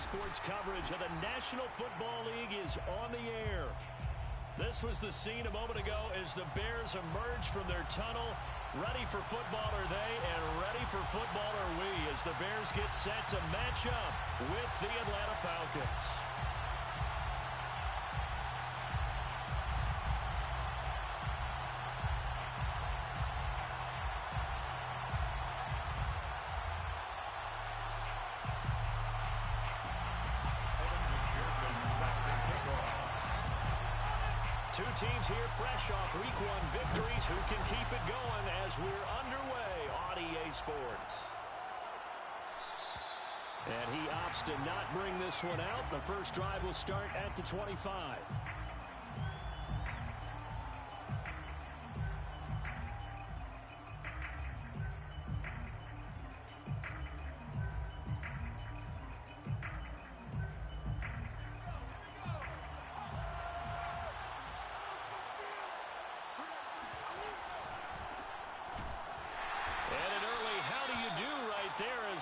Sports coverage of the National Football League is on the air. This was the scene a moment ago as the Bears emerge from their tunnel. Ready for football are they, and ready for football are we, as the Bears get set to match up with the Atlanta Falcons. Two teams here fresh off Week 1 victories. Who can keep it going as we're underway on EA Sports? And he opts to not bring this one out. The first drive will start at the 25.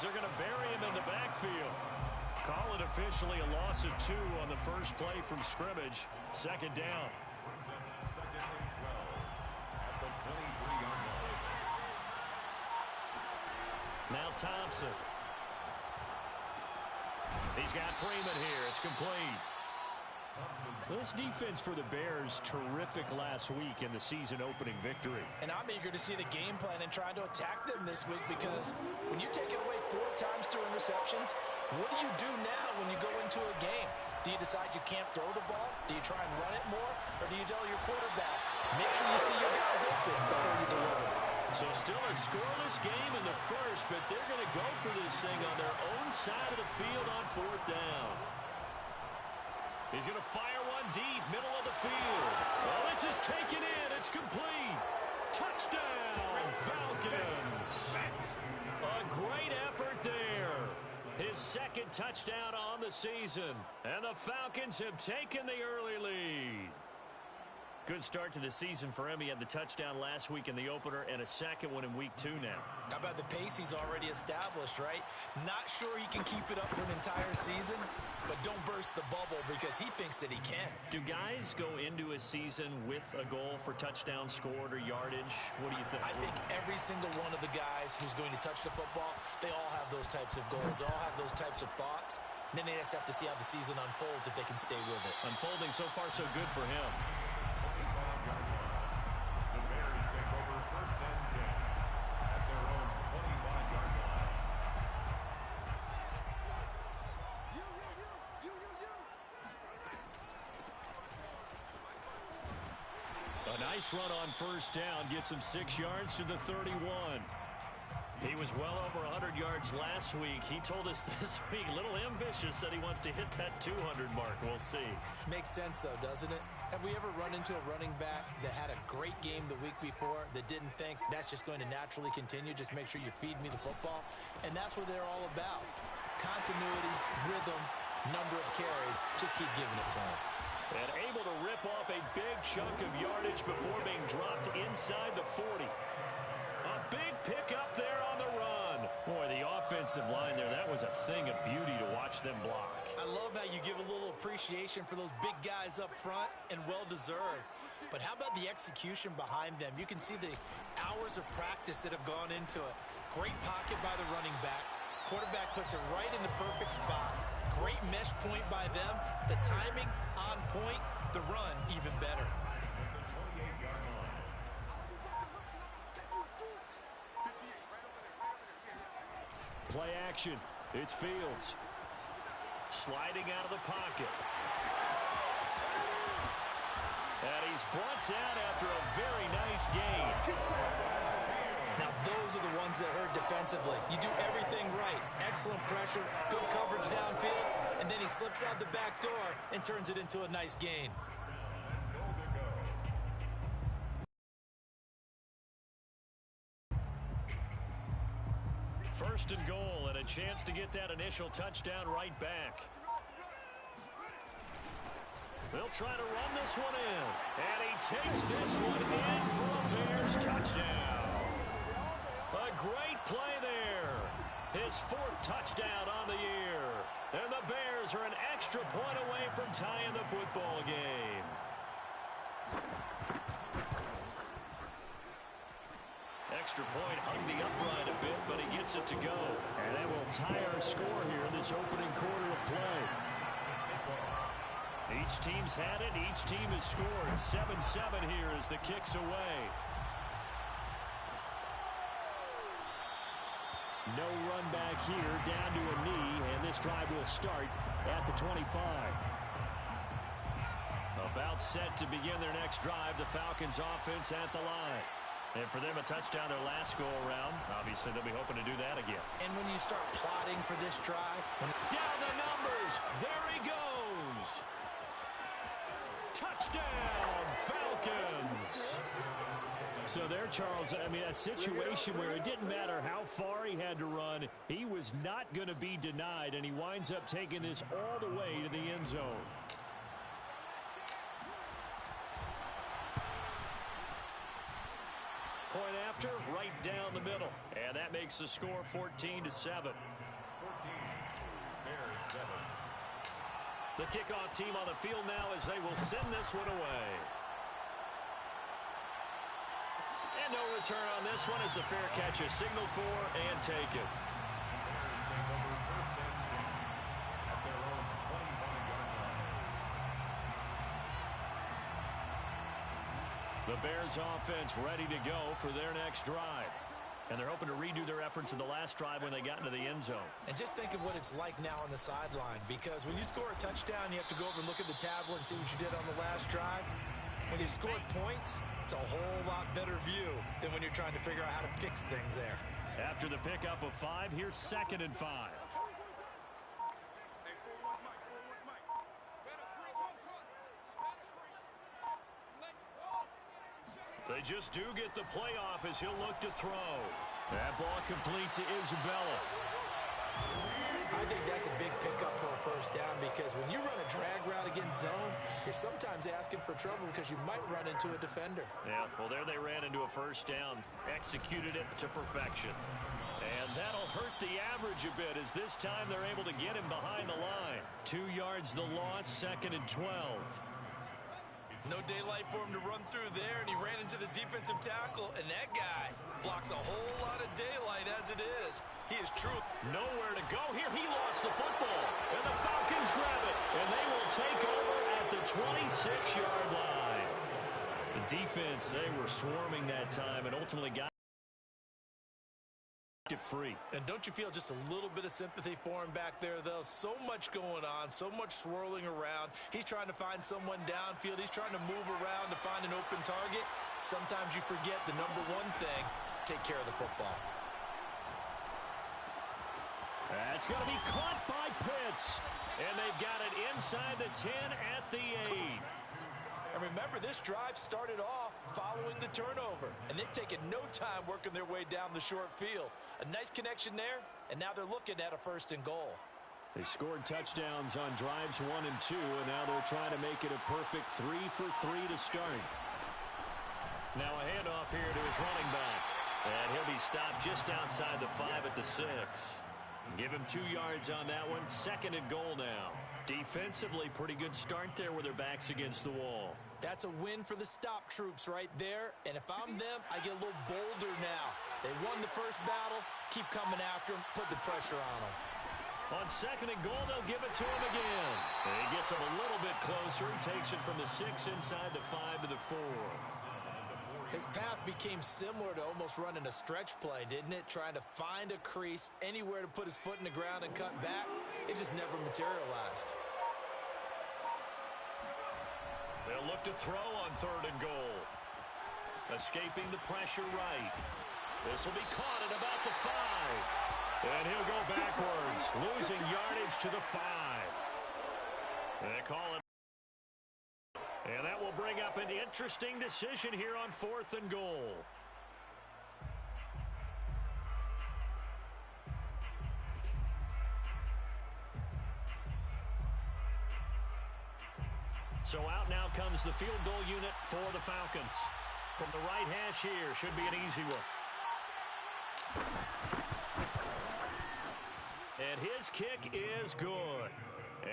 They're going to bury him in the backfield. Call it officially a loss of 2 on the first play from scrimmage. Second down. Second and 12 at the 23-yard line. Now Thompson. He's got Freeman here. It's complete. This defense for the Bears, terrific last week in the season-opening victory. And I'm eager to see the game plan and trying to attack them this week, because when you take it away 4 times through interceptions, what do you do now when you go into a game? Do you decide you can't throw the ball? Do you try and run it more? Or do you tell your quarterback, make sure you see your guys open before you deliver? So still a scoreless game in the first, but they're going to go for this thing on their own side of the field on 4th down. He's going to fire one deep, middle of the field. Oh, this is taken in. It's complete. Touchdown, Falcons. A great effort there. His second touchdown on the season. And the Falcons have taken the early lead. Good start to the season for him. He had the touchdown last week in the opener and a second one in Week 2 now. How about the pace he's already established, right? Not sure he can keep it up for an entire season, but don't burst the bubble because he thinks that he can. Do guys go into a season with a goal for touchdown scored or yardage? What do you think? I think every single one of the guys who's going to touch the football, they all have those types of goals. They all have those types of thoughts. And then they just have to see how the season unfolds if they can stay with it. Unfolding so far so good for him. The Bears take over 1st and 10 at their own 25-yard line. A nice run on 1st down gets him 6 yards to the 31. He was well over 100 yards last week. He told us this week, a little ambitious, said he wants to hit that 200 mark. We'll see. Makes sense, though, doesn't it? Have we ever run into a running back that had a great game the week before that didn't think that's just going to naturally continue? Just make sure you feed me the football. And that's what they're all about. Continuity, rhythm, number of carries. Just keep giving it to him. And able to rip off a big chunk of yardage before being dropped inside the 40. A big pickup there on the run. Boy, the offensive line there, that was a thing of beauty to watch them block. I love how you give a little appreciation for those big guys up front, and well-deserved. But how about the execution behind them? You can see the hours of practice that have gone into it. Great pocket by the running back. Quarterback puts it right in the perfect spot. Great mesh point by them. The timing on point. The run even better. Play action. It's Fields. Sliding out of the pocket. And he's brought down after a very nice gain. Now, those are the ones that hurt defensively. You do everything right. Excellent pressure, good coverage downfield, and then he slips out the back door and turns it into a nice gain. First and goal, and a chance to get that initial touchdown right back. They'll try to run this one in. And he takes this one in for a Bears touchdown. A great play there. His 4th touchdown on the year. And the Bears are an extra point away from tying the football game. Extra point hung the upright a bit, but he gets it to go. And that will tie our score here in this opening quarter of play. Each team's had it. Each team has scored. 7-7 here as the kick's away. No run back here, down to a knee, and this drive will start at the 25. About set to begin their next drive, the Falcons offense at the line. And for them, a touchdown their last go-around. Obviously, they'll be hoping to do that again. And when you start plotting for this drive... Down the numbers! There he goes! Touchdown, Falcons! So there, Charles, I mean, a situation where it didn't matter how far he had to run, he was not going to be denied, and he winds up taking this all the way to the end zone. Point after, right down the middle. And that makes the score 14-7. 14, Bears 7. The kickoff team on the field now as they will send this one away. And no return on this one as the fair catch is signaled for and taken. Bears take over first and 10 at their own 25-yard line. The Bears offense ready to go for their next drive. And they're hoping to redo their efforts in the last drive when they got into the end zone. And just think of what it's like now on the sideline, because when you score a touchdown, you have to go over and look at the tablet and see what you did on the last drive. When you scored points, it's a whole lot better view than when you're trying to figure out how to fix things there. After the pickup of 5, here's 2nd and 5. They just do get the playoff as he'll look to throw. That ball complete to Isabella. I think that's a big pickup for a first down, because when you run a drag route against zone, you're sometimes asking for trouble because you might run into a defender. Yeah, well, there they ran into a first down. Executed it to perfection. And that'll hurt the average a bit as this time they're able to get him behind the line. 2 yards the loss, 2nd and 12. No daylight for him to run through there, and he ran into the defensive tackle, and that guy blocks a whole lot of daylight as it is. He is true. Nowhere to go here. He lost the football, and the Falcons grab it, and they will take over at the 26-yard line. The defense, they were swarming that time and ultimately got it free. And don't you feel just a little bit of sympathy for him back there, though? So much going on, so much swirling around. He's trying to find someone downfield. He's trying to move around to find an open target. Sometimes you forget the number one thing: take care of the football. That's going to be caught by Pitts. And they've got it inside the 10 at the 8. And remember, this drive started off following the turnover, and they've taken no time working their way down the short field. A nice connection there, and now they're looking at a 1st and goal. They scored touchdowns on drives 1 and 2, and now they're trying to make it a perfect 3 for 3 to start. Now a handoff here to his running back, and he'll be stopped just outside the 5 at the 6. Give him 2 yards on that one. 2nd and goal now. Defensively, pretty good start there with their backs against the wall. That's a win for the stop troops right there. And if I'm them, I get a little bolder now. They won the first battle. Keep coming after them. Put the pressure on them. On 2nd and goal, they'll give it to him again. And he gets him a little bit closer. He takes it from the 6 inside the 5 to the 4. His path became similar to almost running a stretch play, didn't it? Trying to find a crease, anywhere to put his foot in the ground and cut back. It just never materialized. They'll look to throw on 3rd and goal. Escaping the pressure right. This will be caught at about the 5. And he'll go backwards, losing yardage to the 5. They call it. And that will bring up an interesting decision here on 4th and goal. So out now comes the field goal unit for the Falcons. From the right hash here, should be an easy one. And his kick is good.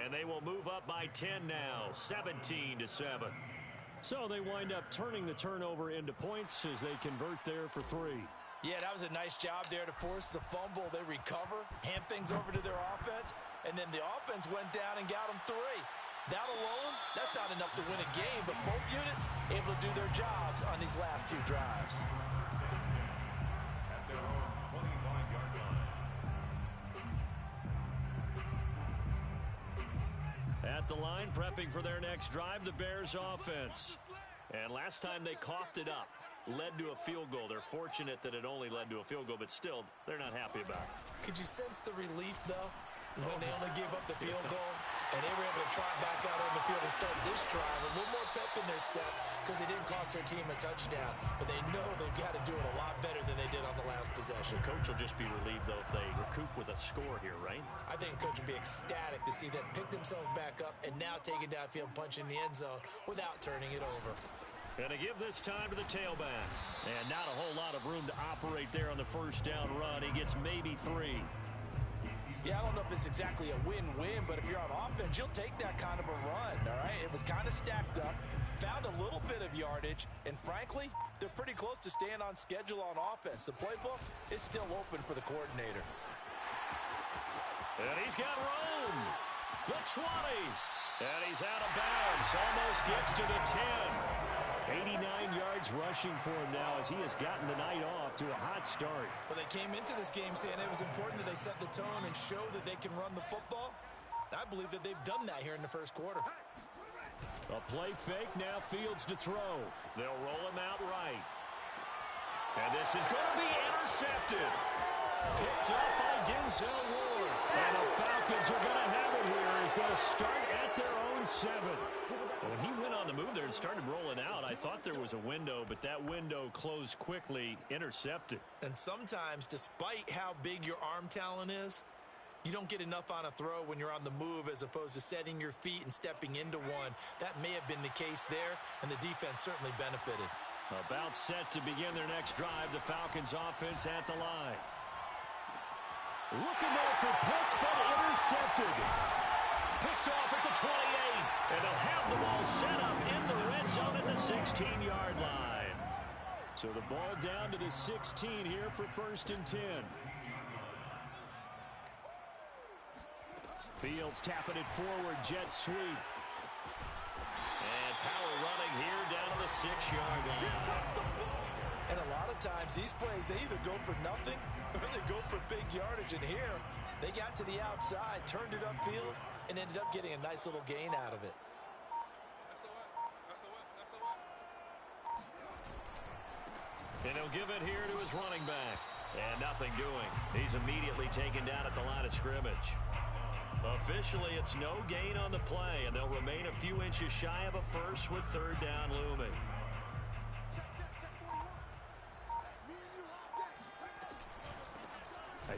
And they will move up by 10 now, 17-7. So they wind up turning the turnover into points as they convert there for 3. Yeah, that was a nice job there to force the fumble. They recover, hand things over to their offense, and then the offense went down and got them 3. That alone, that's not enough to win a game, but both units able to do their jobs on these last 2 drives. At their own 25-yard line. At the line, prepping for their next drive, the Bears offense. And last time they coughed it up, led to a field goal. They're fortunate that it only led to a field goal, but still, they're not happy about it. Could you sense the relief, though, when they only gave up the field goal? And they were able to trot back out on the field and start this drive. A little more pep in their step because they didn't cost their team a touchdown. But they know they've got to do it a lot better than they did on the last possession. The coach will just be relieved, though, if they recoup with a score here, right? I think coach will be ecstatic to see them pick themselves back up and now take it downfield, punch in the end zone without turning it over. Going to give this time to the tailback. And not a whole lot of room to operate there on the first down run. He gets maybe 3. Yeah, I don't know if it's exactly a win-win, but if you're on offense, you'll take that kind of a run, all right? It was kind of stacked up, found a little bit of yardage, and frankly, they're pretty close to staying on schedule on offense. The playbook is still open for the coordinator. And he's got room. The 20. And he's out of bounds. Almost gets to the 10. 89 yards rushing for him now as he has gotten the night off to a hot start. Well, they came into this game saying it was important that they set the tone and show that they can run the football. I believe that they've done that here in the first quarter. A play fake, now Fields to throw. They'll roll him out right. And this is going to be intercepted. Picked up by Denzel Ward. And the Falcons are going to have it here as they'll start at their own 7. When he went on the move there and started rolling out, I thought there was a window, but that window closed quickly, intercepted. And sometimes, despite how big your arm talent is, you don't get enough on a throw when you're on the move as opposed to setting your feet and stepping into one. That may have been the case there, and the defense certainly benefited. About set to begin their next drive, the Falcons offense at the line. Looking there for Pitts, but intercepted. Picked off at the 28, and they'll have the ball set up in the red zone at the 16-yard line. So the ball down to the 16 here for 1st and 10. Fields tapping it forward, jet sweep. And power running here down to the 6-yard line. And a lot of times, these plays, they either go for nothing or they go for big yardage. And here, they got to the outside, turned it upfield, and ended up getting a nice little gain out of it. And he'll give it here to his running back. And nothing doing. He's immediately taken down at the line of scrimmage. Officially, it's no gain on the play, and they'll remain a few inches shy of a first with 3rd down looming.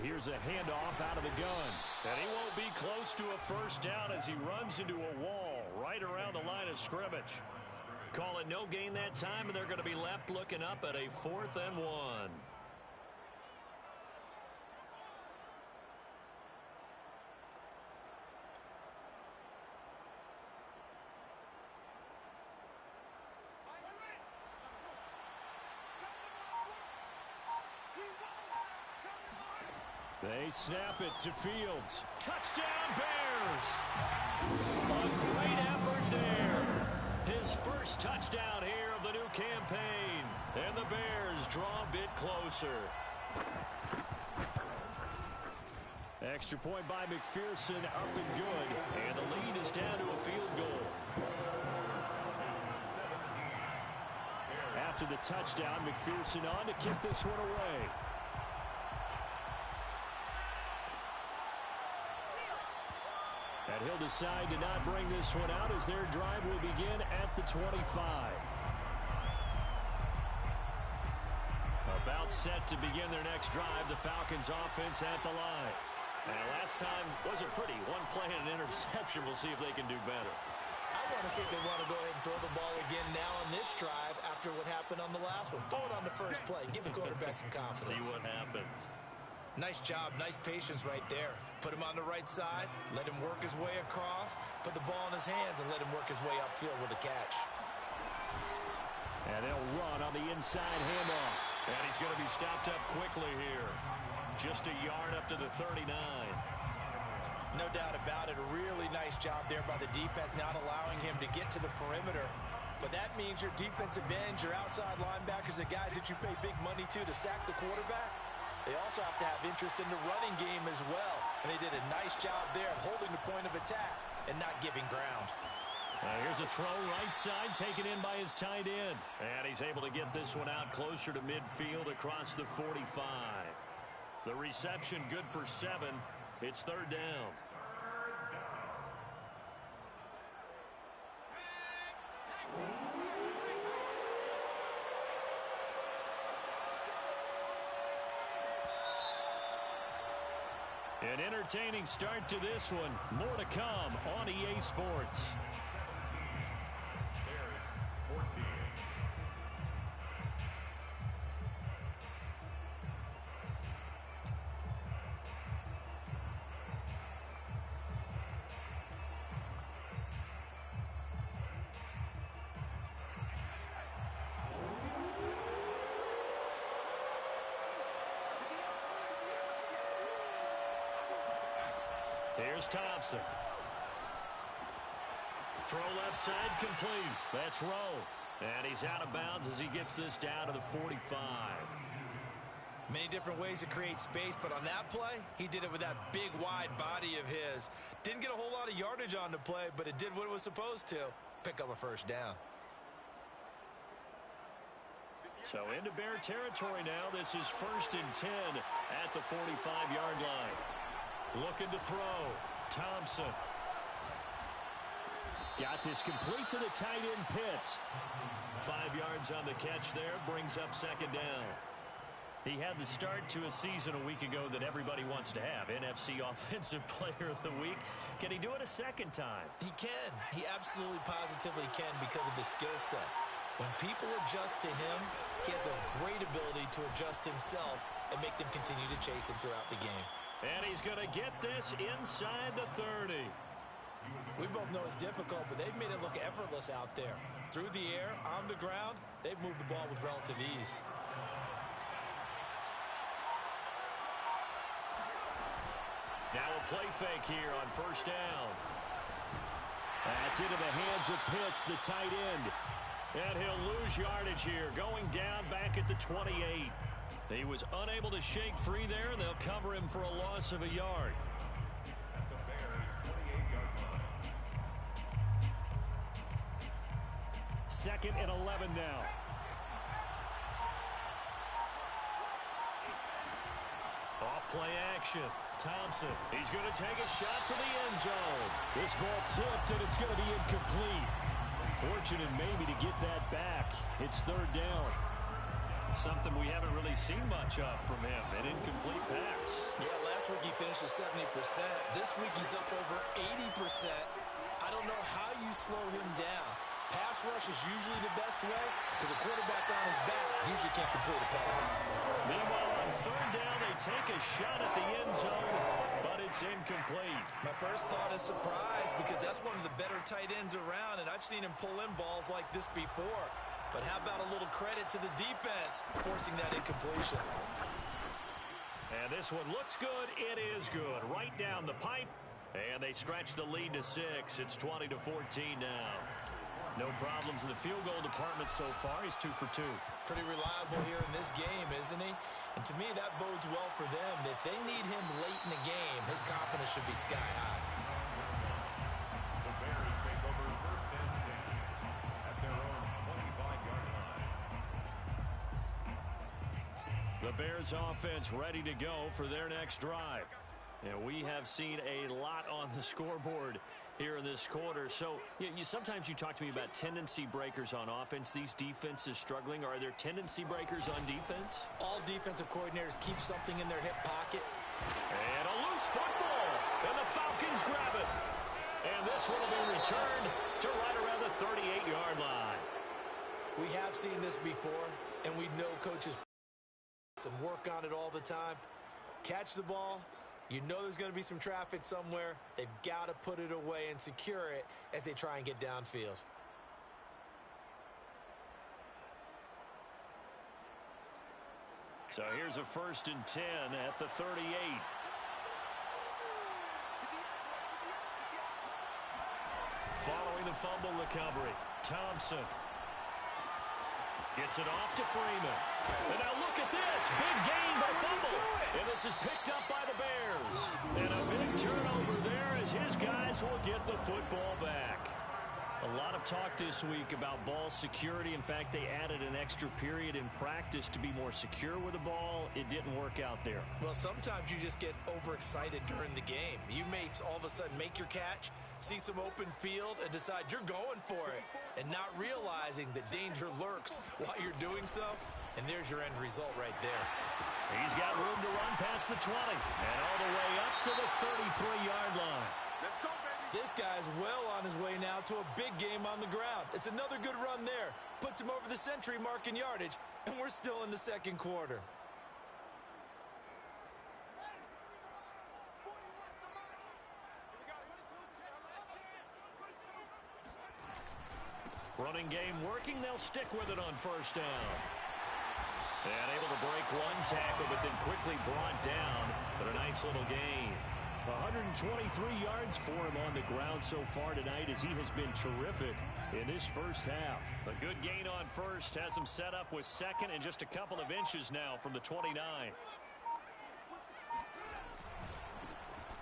Here's a handoff out of the gun. And he won't be close to a first down as he runs into a wall right around the line of scrimmage. Call it no gain that time, and they're going to be left looking up at a 4th and 1. They snap it to Fields. Touchdown, Bears! A great effort there. His first touchdown here of the new campaign. And the Bears draw a bit closer. Extra point by McPherson, up and good. And the lead is down to a field goal. After the touchdown, McPherson on to kick this one away. And he'll decide to not bring this one out as their drive will begin at the 25. About set to begin their next drive, the Falcons offense at the line. And last time wasn't pretty. One play and an interception. We'll see if they can do better. I want to see if they want to go ahead and throw the ball again now on this drive after what happened on the last one. Throw it on the first play. Give the quarterback some confidence. See what happens. Nice job, nice patience right there. Put him on the right side, let him work his way across, put the ball in his hands, and let him work his way upfield with a catch. And they'll run on the inside handoff. And he's going to be stopped up quickly here. Just a yard up to the 39. No doubt about it. A really nice job there by the defense, not allowing him to get to the perimeter. But that means your defensive ends, your outside linebackers, the guys that you pay big money to sack the quarterback, they also have to have interest in the running game as well. And they did a nice job there of holding the point of attack and not giving ground. Here's a throw right side taken in by his tight end. And he's able to get this one out closer to midfield across the 45. The reception good for 7. It's third down. An entertaining start to this one. More to come on EA Sports. Bears 14. Here's Thompson. Throw left side complete. That's Rowe. And he's out of bounds as he gets this down to the 45. Many different ways to create space, but on that play, he did it with that big, wide body of his. Didn't get a whole lot of yardage on the play, but it did what it was supposed to. Pick up a first down. So into Bear territory now. This is 1st and 10 at the 45-yard line. Looking to throw. Thompson. Got this complete to the tight end Pitts. 5 yards on the catch there. Brings up second down. He had the start to a season a week ago that everybody wants to have. NFC Offensive Player of the Week. Can he do it a second time? He can. He absolutely positively can because of his skill set. When people adjust to him, he has a great ability to adjust himself and make them continue to chase him throughout the game. And he's going to get this inside the 30. We both know it's difficult, but they've made it look effortless out there. Through the air, on the ground, they've moved the ball with relative ease. Now a play fake here on first down. That's into the hands of Pitts, the tight end. And he'll lose yardage here, going down back at the 28. He was unable to shake free there, and they'll cover him for a loss of a yard. At the Bears' 28-yard line. 2nd and 11 now. Off play action. Thompson. He's going to take a shot for the end zone. This ball tipped, and it's going to be incomplete. Fortunate maybe to get that back. It's third down. Something we haven't really seen much of from him, an incomplete pass. Yeah, last week he finished at 70%. This week he's up over 80%. I don't know how you slow him down. Pass rush is usually the best way because a quarterback on his back usually can't complete a pass. Meanwhile, on third down, they take a shot at the end zone, but it's incomplete. My first thought is surprise because that's one of the better tight ends around, and I've seen him pull in balls like this before. But how about a little credit to the defense forcing that incompletion? And this one looks good. It is good. Right down the pipe. And they stretch the lead to 6. It's 20-14 now. No problems in the field goal department so far. He's 2 for 2. Pretty reliable here in this game, isn't he? And to me, that bodes well for them. If they need him late in the game, his confidence should be sky high. The Bears take over 1st and 10 at their own 25-yard line. The Bears offense ready to go for their next drive. And we have seen a lot on the scoreboard here in this quarter. So sometimes you talk to me about tendency breakers on offense. These defenses struggling. Are there tendency breakers on defense? All defensive coordinators keep something in their hip pocket. And a loose football. And the Falcons grab it. And this one will be returned to right around the 38-yard line. We have seen this before, and we know coaches and work on it all the time. Catch the ball. You know there's going to be some traffic somewhere. They've got to put it away and secure it as they try and get downfield. So here's a 1st and 10 at the 38. Following the fumble recovery, Thompson gets it off to Freeman. And now look at this. Big gain but fumble. And this is picked up by the Bears. And a big turnover there as his guys will get the football back. A lot of talk this week about ball security. In fact, they added an extra period in practice to be more secure with the ball. It didn't work out there. Well, sometimes you just get overexcited during the game. You may all of a sudden make your catch, see some open field, and decide you're going for it, and not realizing that danger lurks while you're doing so. And there's your end result right there. He's got room to run past the 20 and all the way up to the 33-yard line. Let's go, baby. This guy's well on his way now to a big game on the ground. It's another good run there. Puts him over the century mark in yardage, and we're still in the second quarter. Running game working. They'll stick with it on 1st down. And able to break one tackle, but then quickly brought down. But a nice little gain. 123 yards for him on the ground so far tonight as he has been terrific in this first half. A good gain on 1st has him set up with 2nd and just a couple of inches now from the 29.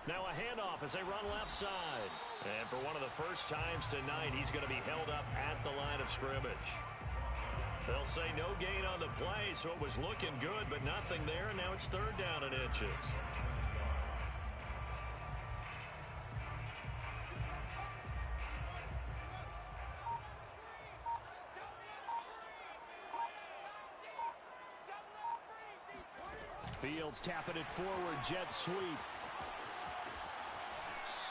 Now a handoff as they run left side. And for one of the first times tonight, he's going to be held up at the line of scrimmage. They'll say no gain on the play, so it was looking good, but nothing there, and now it's 3rd down and inches. Fields tapping it forward, jet sweep.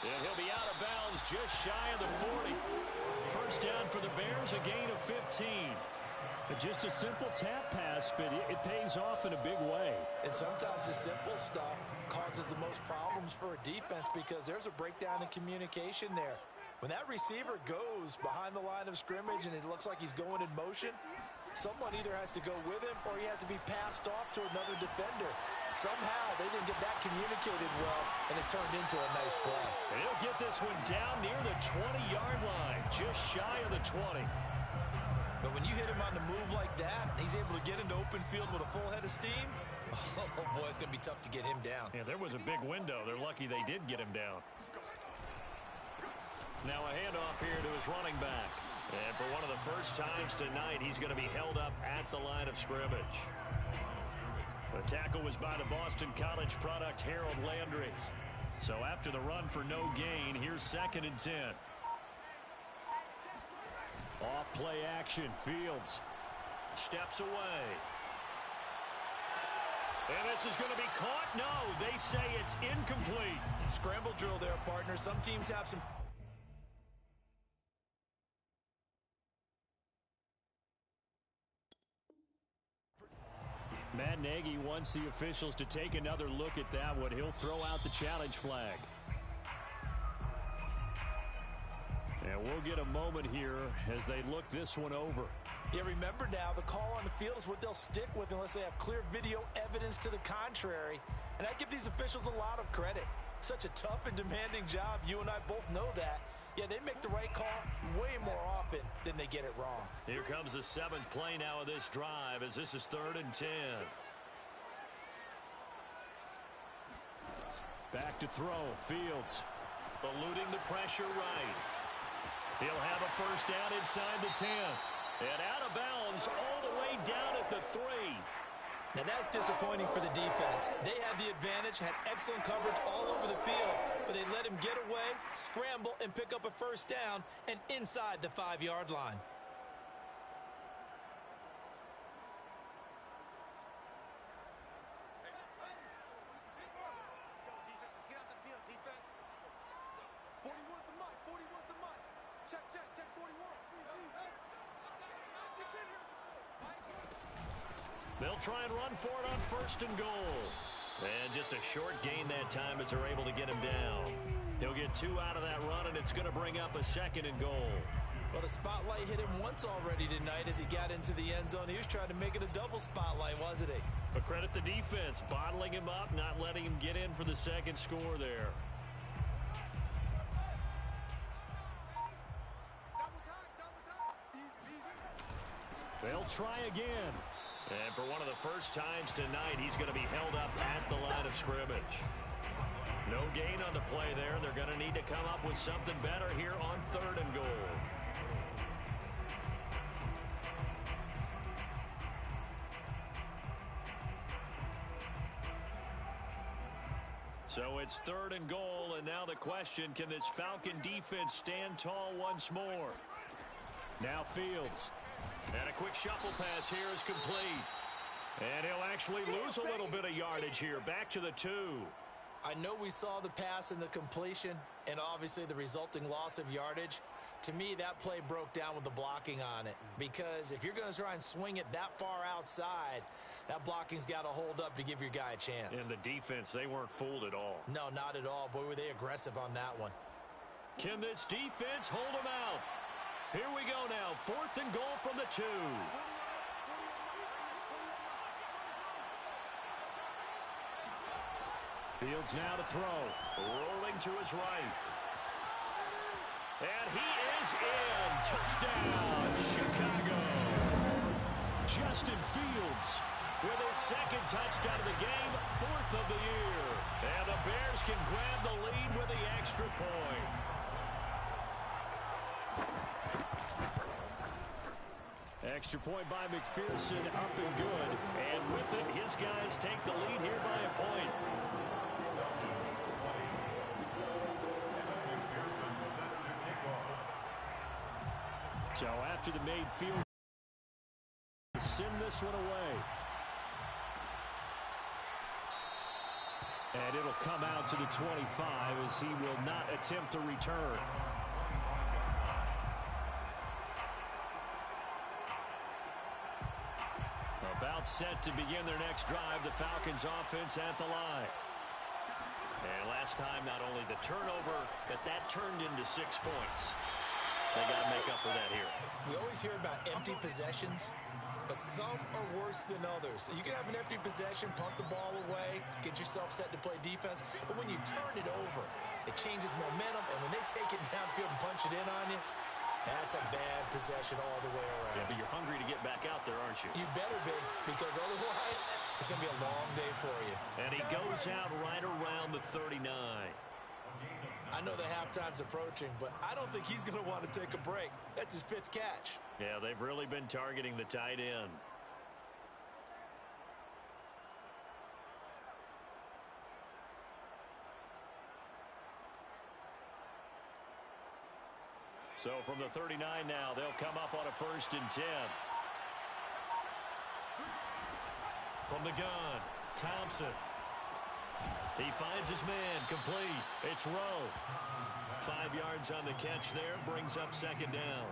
And he'll be out of bounds just shy of the 40. 1st down for the Bears, a gain of 15. Just a simple tap pass, but it pays off in a big way. And sometimes the simple stuff causes the most problems for a defense because there's a breakdown in communication there. When that receiver goes behind the line of scrimmage and it looks like he's going in motion, someone either has to go with him or he has to be passed off to another defender. Somehow they didn't get that communicated well, and it turned into a nice play. And he'll get this one down near the 20-yard line, just shy of the 20. But when you hit him on the move like that, he's able to get into open field with a full head of steam, oh boy, it's going to be tough to get him down. Yeah, there was a big window. They're lucky they did get him down. Now a handoff here to his running back. And for one of the first times tonight, he's going to be held up at the line of scrimmage. The tackle was by the Boston College product, Harold Landry. So after the run for no gain, here's 2nd and 10. Off play action, Fields steps away. And this is going to be caught. No, they say it's incomplete. Scramble drill there, partner. Some teams have some... Matt Nagy wants the officials to take another look at that one. He'll throw out the challenge flag. And we'll get a moment here as they look this one over. Yeah, remember now, the call on the field is what they'll stick with unless they have clear video evidence to the contrary. And I give these officials a lot of credit. Such a tough and demanding job. You and I both know that. Yeah, they make the right call way more often than they get it wrong. Here comes the 7th play now of this drive as this is 3rd and 10. Back to throw. Fields eluding the pressure right. He'll have a 1st down inside the 10. And out of bounds all the way down at the 3. Now that's disappointing for the defense. They had the advantage, had excellent coverage all over the field, but they let him get away, scramble, and pick up a 1st down and inside the 5-yard line. They'll try and run for it on 1st and goal. And just a short gain that time as they're able to get him down. He'll get 2 out of that run, and it's going to bring up a 2nd and goal. Well, the spotlight hit him once already tonight as he got into the end zone. He was trying to make it a double spotlight, wasn't he? But credit the defense, bottling him up, not letting him get in for the 2nd score there. They'll try again. And for one of the first times tonight, he's going to be held up at the line of scrimmage. No gain on the play there. They're going to need to come up with something better here on 3rd and goal. So it's 3rd and goal, and now the question, can this Falcon defense stand tall once more? Now Fields. And a quick shuffle pass here is complete. And he'll actually lose a little bit of yardage here. Back to the 2. I know we saw the pass and the completion and obviously the resulting loss of yardage. To me, that play broke down with the blocking on it. Because if you're going to try and swing it that far outside, that blocking's got to hold up to give your guy a chance. And the defense, they weren't fooled at all. No, not at all. Boy, were they aggressive on that one. Can this defense hold them out? Here we go now. 4th and goal from the 2. Fields now to throw. Rolling to his right. And he is in. Touchdown, Chicago. Justin Fields with his 2nd touchdown of the game, 4th of the year. And the Bears can grab the lead with the extra point. Extra point by McPherson, up and good. And with it, his guys take the lead here by a point. So after the made field, send this one away. And it'll come out to the 25 as he will not attempt to return. About set to begin their next drive, the Falcons offense at the line. And last time, not only the turnover, but that turned into 6 points. They got to make up for that here. We always hear about empty possessions, but some are worse than others. You can have an empty possession, punt the ball away, get yourself set to play defense, but when you turn it over, it changes momentum, and when they take it downfield and punch it in on you, that's a bad possession all the way around. Yeah, but you're hungry to get back out there, aren't you? You better be, because otherwise, it's going to be a long day for you. And he goes out right around the 39. I know the halftime's approaching, but I don't think he's going to want to take a break. That's his 5th catch. Yeah, they've really been targeting the tight end. So from the 39 now, they'll come up on a 1st and 10. From the gun, Thompson. He finds his man, complete. It's Rowe. 5 yards on the catch there, brings up 2nd down.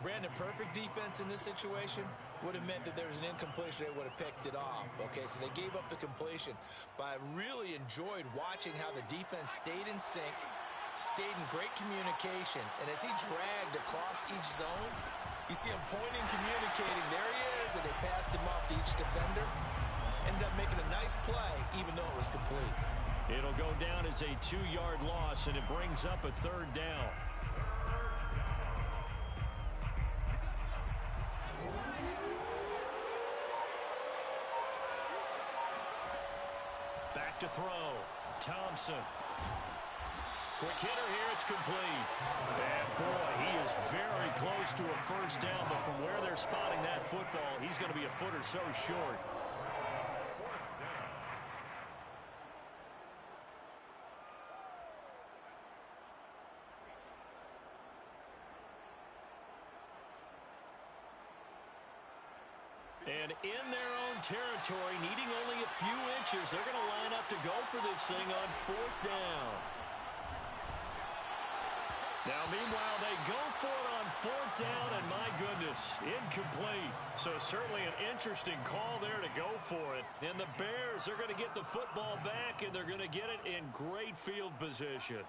Brandon, perfect defense in this situation would have meant that there was an incompletion. They would have picked it off. Okay, so they gave up the completion. But I really enjoyed watching how the defense stayed in sync, stayed in great communication, and as he dragged across each zone, you see him pointing, communicating. There he is, and they passed him off to each defender. Ended up making a nice play, even though it was complete. It'll go down as a 2-yard loss, and it brings up a 3rd down. Back to throw. Thompson. Quick hitter here, it's complete. And boy, he is very close to a 1st down, but from where they're spotting that football, he's going to be a foot or so short. And in their own territory, needing only a few inches, they're going to line up to go for this thing on 4th down. Now, meanwhile, they go for it on fourth down, and my goodness, incomplete. So certainly an interesting call there to go for it. And the Bears are going to get the football back, and they're going to get it in great field position.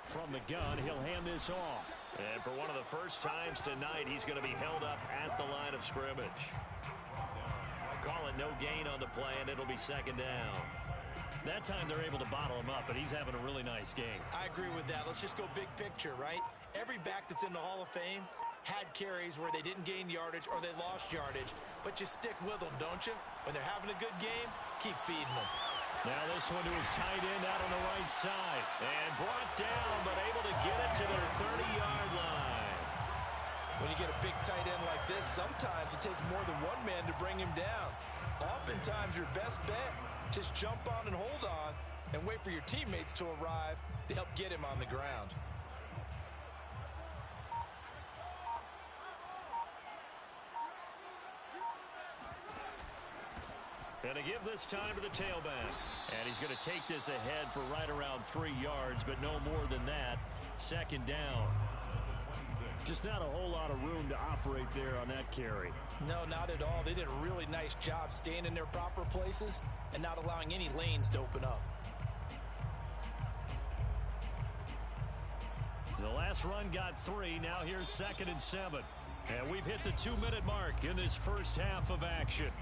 From the gun, he'll hand this off. And for one of the first times tonight, he's going to be held up at the line of scrimmage. Call it no gain on the play, and it'll be second down. That time they're able to bottle him up, but he's having a really nice game. I agree with that. Let's just go big picture, right? Every back that's in the Hall of Fame had carries where they didn't gain yardage or they lost yardage, but you stick with them, don't you? When they're having a good game, keep feeding them. Now this one to his tight end out on the right side. And brought down, but able to get it to their 30-yard line. When you get a big tight end like this, sometimes it takes more than one man to bring him down. Oftentimes your best bet, just jump on and hold on and wait for your teammates to arrive to help get him on the ground. And to give this time to the tailback. And he's going to take this ahead for right around 3 yards, but no more than that. Second down. Just not a whole lot of room to operate there on that carry. No, not at all. They did a really nice job staying in their proper places and not allowing any lanes to open up. The last run got 3. Now here's 2nd and 7. And we've hit the 2-minute mark in this first half of action.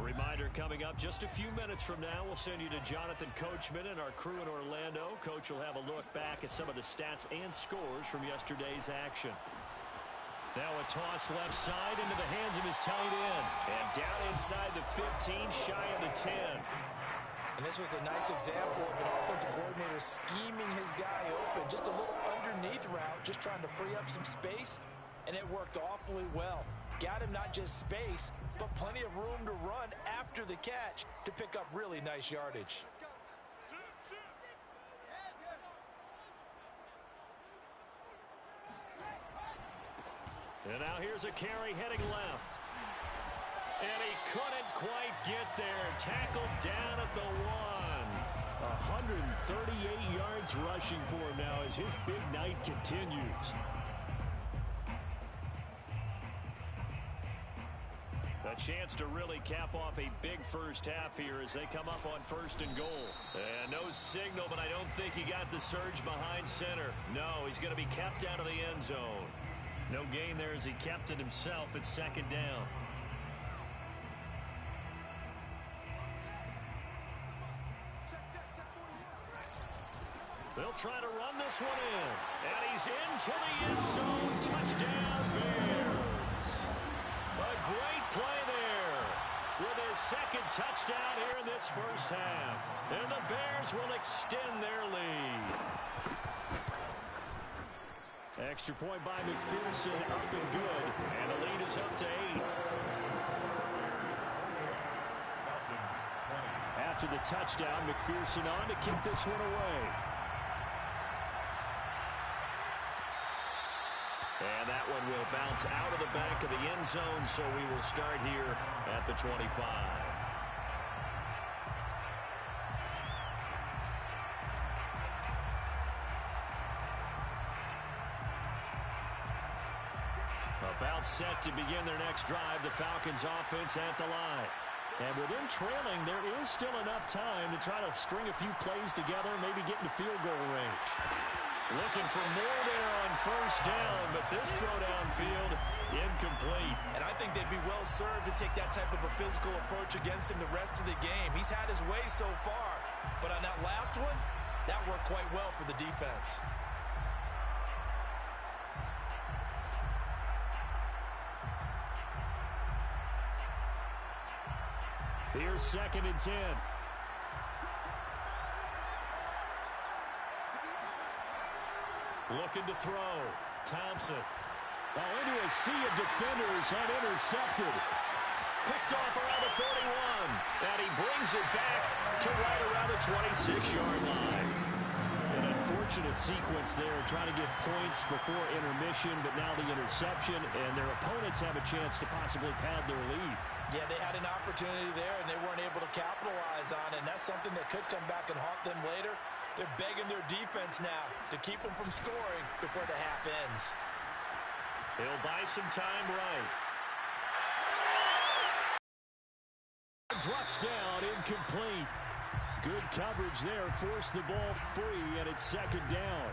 Reminder coming up just a few minutes from now. We'll send you to Jonathan Coachman and our crew in Orlando. Coach will have a look back at some of the stats and scores from yesterday's action. Now a toss left side into the hands of his tight end. And down inside the 15, shy of the 10. And this was a nice example of an offensive coordinator scheming his guy open. Just a little underneath route, just trying to free up some space. And it worked awfully well. Got him not just space, but plenty of room to run after the catch to pick up really nice yardage. And now here's a carry heading left. And he couldn't quite get there. Tackled down at the 1. 138 yards rushing for him now as his big night continues. A chance to really cap off a big first half here as they come up on 1st and goal. And no signal, but I don't think he got the surge behind center. No, he's going to be kept out of the end zone. No gain there as he kept it himself at 2nd down. They'll try to run this one in. And he's into the end zone. Touchdown, Bears. A great play there with his 2nd touchdown here in this first half. And the Bears will extend their lead. Extra point by McPherson, up and good. And the lead is up to 8. After the touchdown, McPherson on to kick this one away. And that one will bounce out of the back of the end zone, so we will start here at the 25. About set to begin their next drive, the Falcons offense at the line. And with them trailing, there is still enough time to try to string a few plays together, maybe get into field goal range. Looking for more there on 1st down, but this throw downfield incomplete. And I think they'd be well served to take that type of a physical approach against him the rest of the game. He's had his way so far, but on that last one, that worked quite well for the defense. Here's 2nd and 10. Looking to throw. Thompson. Now into a sea of defenders and intercepted. Picked off around the 41. And he brings it back to right around the 26-yard line. An unfortunate sequence there, trying to get points before intermission, but now the interception, and their opponents have a chance to possibly pad their lead. Yeah, they had an opportunity there, and they weren't able to capitalize on it, and that's something that could come back and haunt them later. They're begging their defense now to keep them from scoring before the half ends. He'll buy some time right. Drops down, incomplete. Good coverage there, forced the ball free, and it's second down.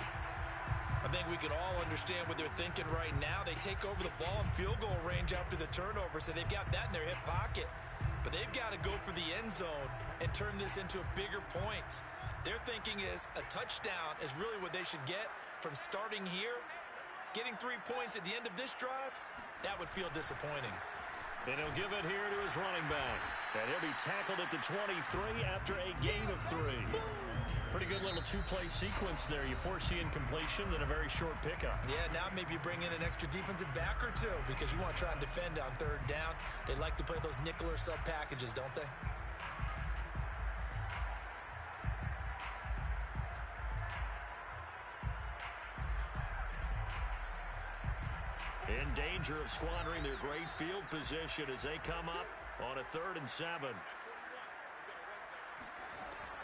I think we can all understand what they're thinking right now. They take over the ball in field goal range after the turnover, so they've got that in their hip pocket. But they've got to go for the end zone and turn this into bigger points. Their thinking is a touchdown is really what they should get from starting here. Getting 3 points at the end of this drive, that would feel disappointing. And he'll give it here to his running back. And he'll be tackled at the 23 after a gain of 3. Pretty good little two-play sequence there. You force the incompletion, then a very short pickup. Yeah, now maybe you bring in an extra defensive back or two because you want to try and defend on third down. They like to play those nickel or sub packages, don't they? In danger of squandering their great field position as they come up on a 3rd and 7.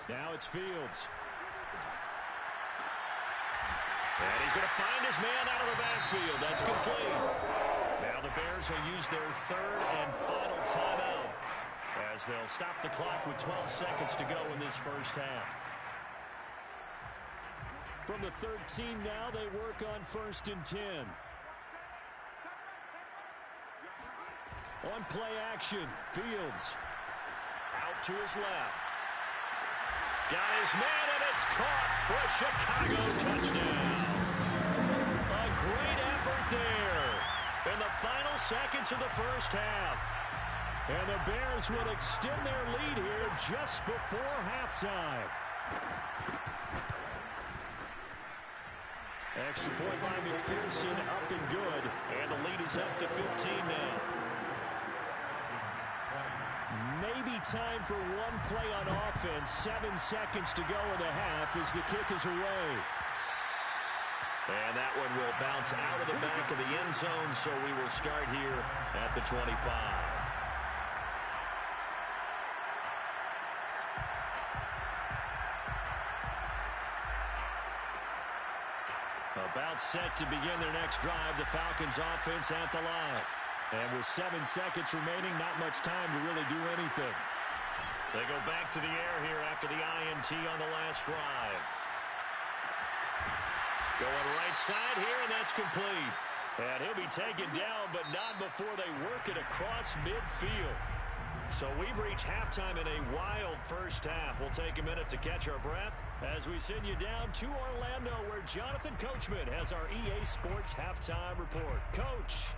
Now it's Fields. And he's going to find his man out of the backfield. That's complete. Now the Bears will use their 3rd and final timeout as they'll stop the clock with 12 seconds to go in this first half. From the 13 now, they work on 1st and 10. On play action, Fields. Out to his left. Got his man, and it's caught for a Chicago touchdown. A great effort there in the final seconds of the first half. And the Bears would extend their lead here just before halftime. Extra point by McPherson, up and good. And the lead is up to 15 now. Maybe time for one play on offense. 7 seconds to go in the half as the kick is away. And that one will bounce out of the back of the end zone, so we will start here at the 25. About set to begin their next drive, the Falcons offense at the line. And with 7 seconds remaining, not much time to really do anything. They go back to the air here after the INT on the last drive. Going right side here, and that's complete. And he'll be taken down, but not before they work it across midfield. So we've reached halftime in a wild first half. We'll take a minute to catch our breath as we send you down to Orlando, where Jonathan Coachman has our EA Sports halftime report. Coach.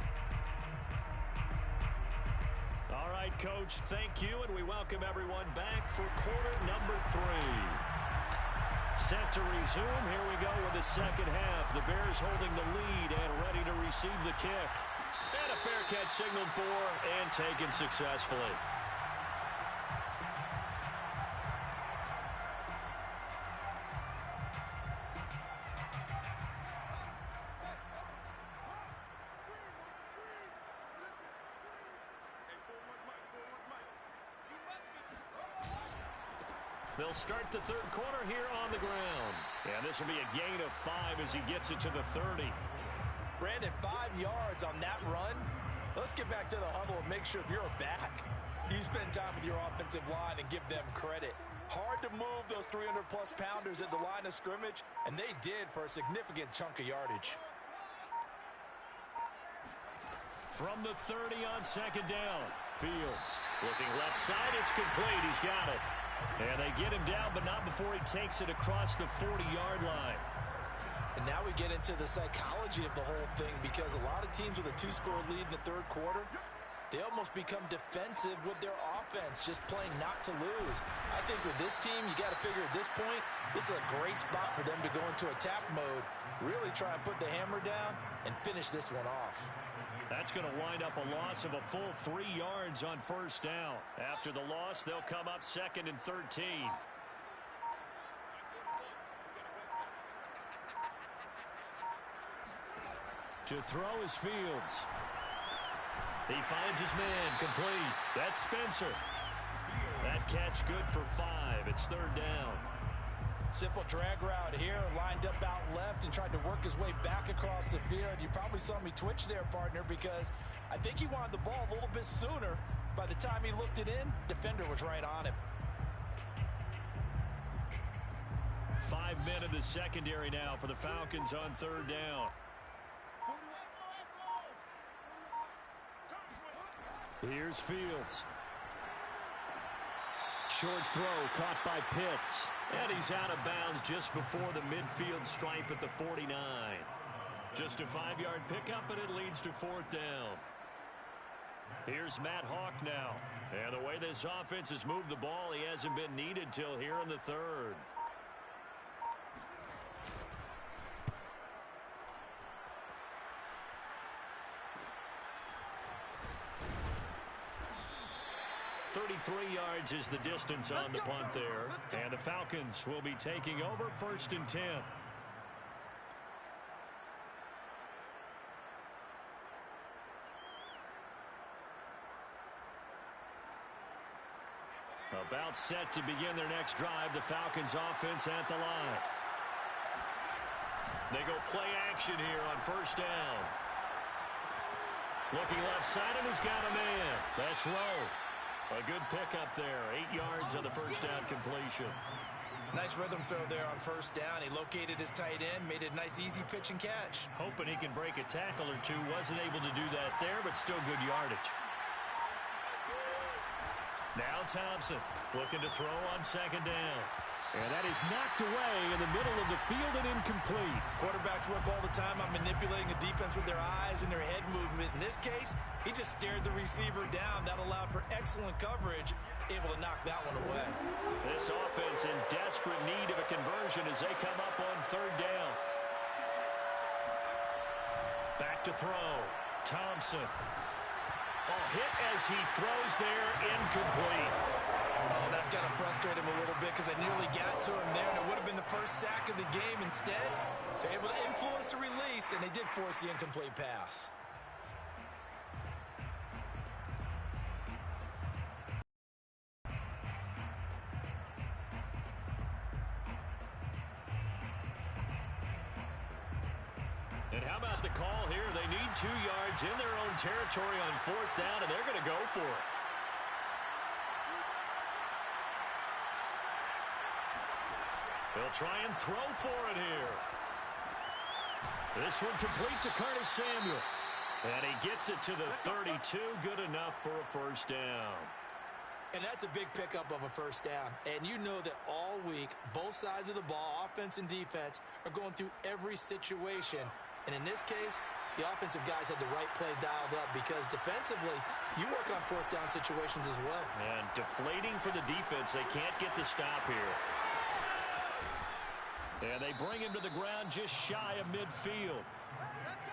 All right, Coach, thank you, and we welcome everyone back for quarter number 3. Set to resume. Here we go with the second half. The Bears holding the lead and ready to receive the kick. And a fair catch signaled for and taken successfully. They'll start the third quarter here on the ground. And this will be a gain of 5 as he gets it to the 30. Brandon, 5 yards on that run. Let's get back to the huddle and make sure if you're a back, you spend time with your offensive line and give them credit. Hard to move those 300-plus pounders at the line of scrimmage, and they did for a significant chunk of yardage. From the 30 on second down, Fields looking left side. It's complete. He's got it. And they get him down, but not before he takes it across the 40-yard line. And now we get into the psychology of the whole thing, because a lot of teams with a 2-score lead in the third quarter, they almost become defensive with their offense, just playing not to lose. I think with this team, you got to figure at this point, this is a great spot for them to go into attack mode, really try and put the hammer down and finish this one off. That's going to wind up a loss of a full 3 yards on first down. After the loss, they'll come up 2nd and 13. To throw is Fields. He finds his man, complete. That's Spencer. That catch good for 5. It's third down. Simple drag route here, lined up out left and tried to work his way back across the field. You probably saw me twitch there, partner, because I think he wanted the ball a little bit sooner. By the time he looked it in, defender was right on him. 5 men in the secondary now for the Falcons on third down. Here's Fields. Short throw caught by Pitts. And he's out of bounds just before the midfield stripe at the 49. Just a 5-yard pickup, and it leads to fourth down. Here's Matt Hawk now. And the way this offense has moved the ball, he hasn't been needed till here in the third. .33 yards is the distance on the punt there. And the Falcons will be taking over 1st and 10. About set to begin their next drive. The Falcons offense at the line. They go play action here on first down. Looking left side, and he's got a man. That's Rowe. A good pickup there. 8 yards on the first down completion. Nice rhythm throw there on first down. He located his tight end, made it a nice, easy pitch and catch. Hoping he can break a tackle or two. Wasn't able to do that there, but still good yardage. Now Thompson looking to throw on second down. And that is knocked away in the middle of the field and incomplete. Quarterbacks work all the time on manipulating a defense with their eyes and their head movement. In this case, he just stared the receiver down. That allowed for excellent coverage, able to knock that one away. This offense in desperate need of a conversion as they come up on third down. Back to throw. Thompson. Hit as he throws there, incomplete. Oh, that's got to frustrate him a little bit because they nearly got to him there, and it would have been the first sack of the game. Instead, they're able to influence the release, and they did force the incomplete pass. And how about the call here? They need 2 yards in their own territory on fourth down, and they're going to go for it. They'll try and throw for it here. This one complete to Curtis Samuel. And he gets it to the 32. Good enough for a first down. And that's a big pickup of a first down. And you know that all week, both sides of the ball, offense and defense, are going through every situation. And in this case, the offensive guys had the right play dialed up because defensively, you work on fourth down situations as well. And deflating for the defense. They can't get the stop here. And they bring him to the ground just shy of midfield.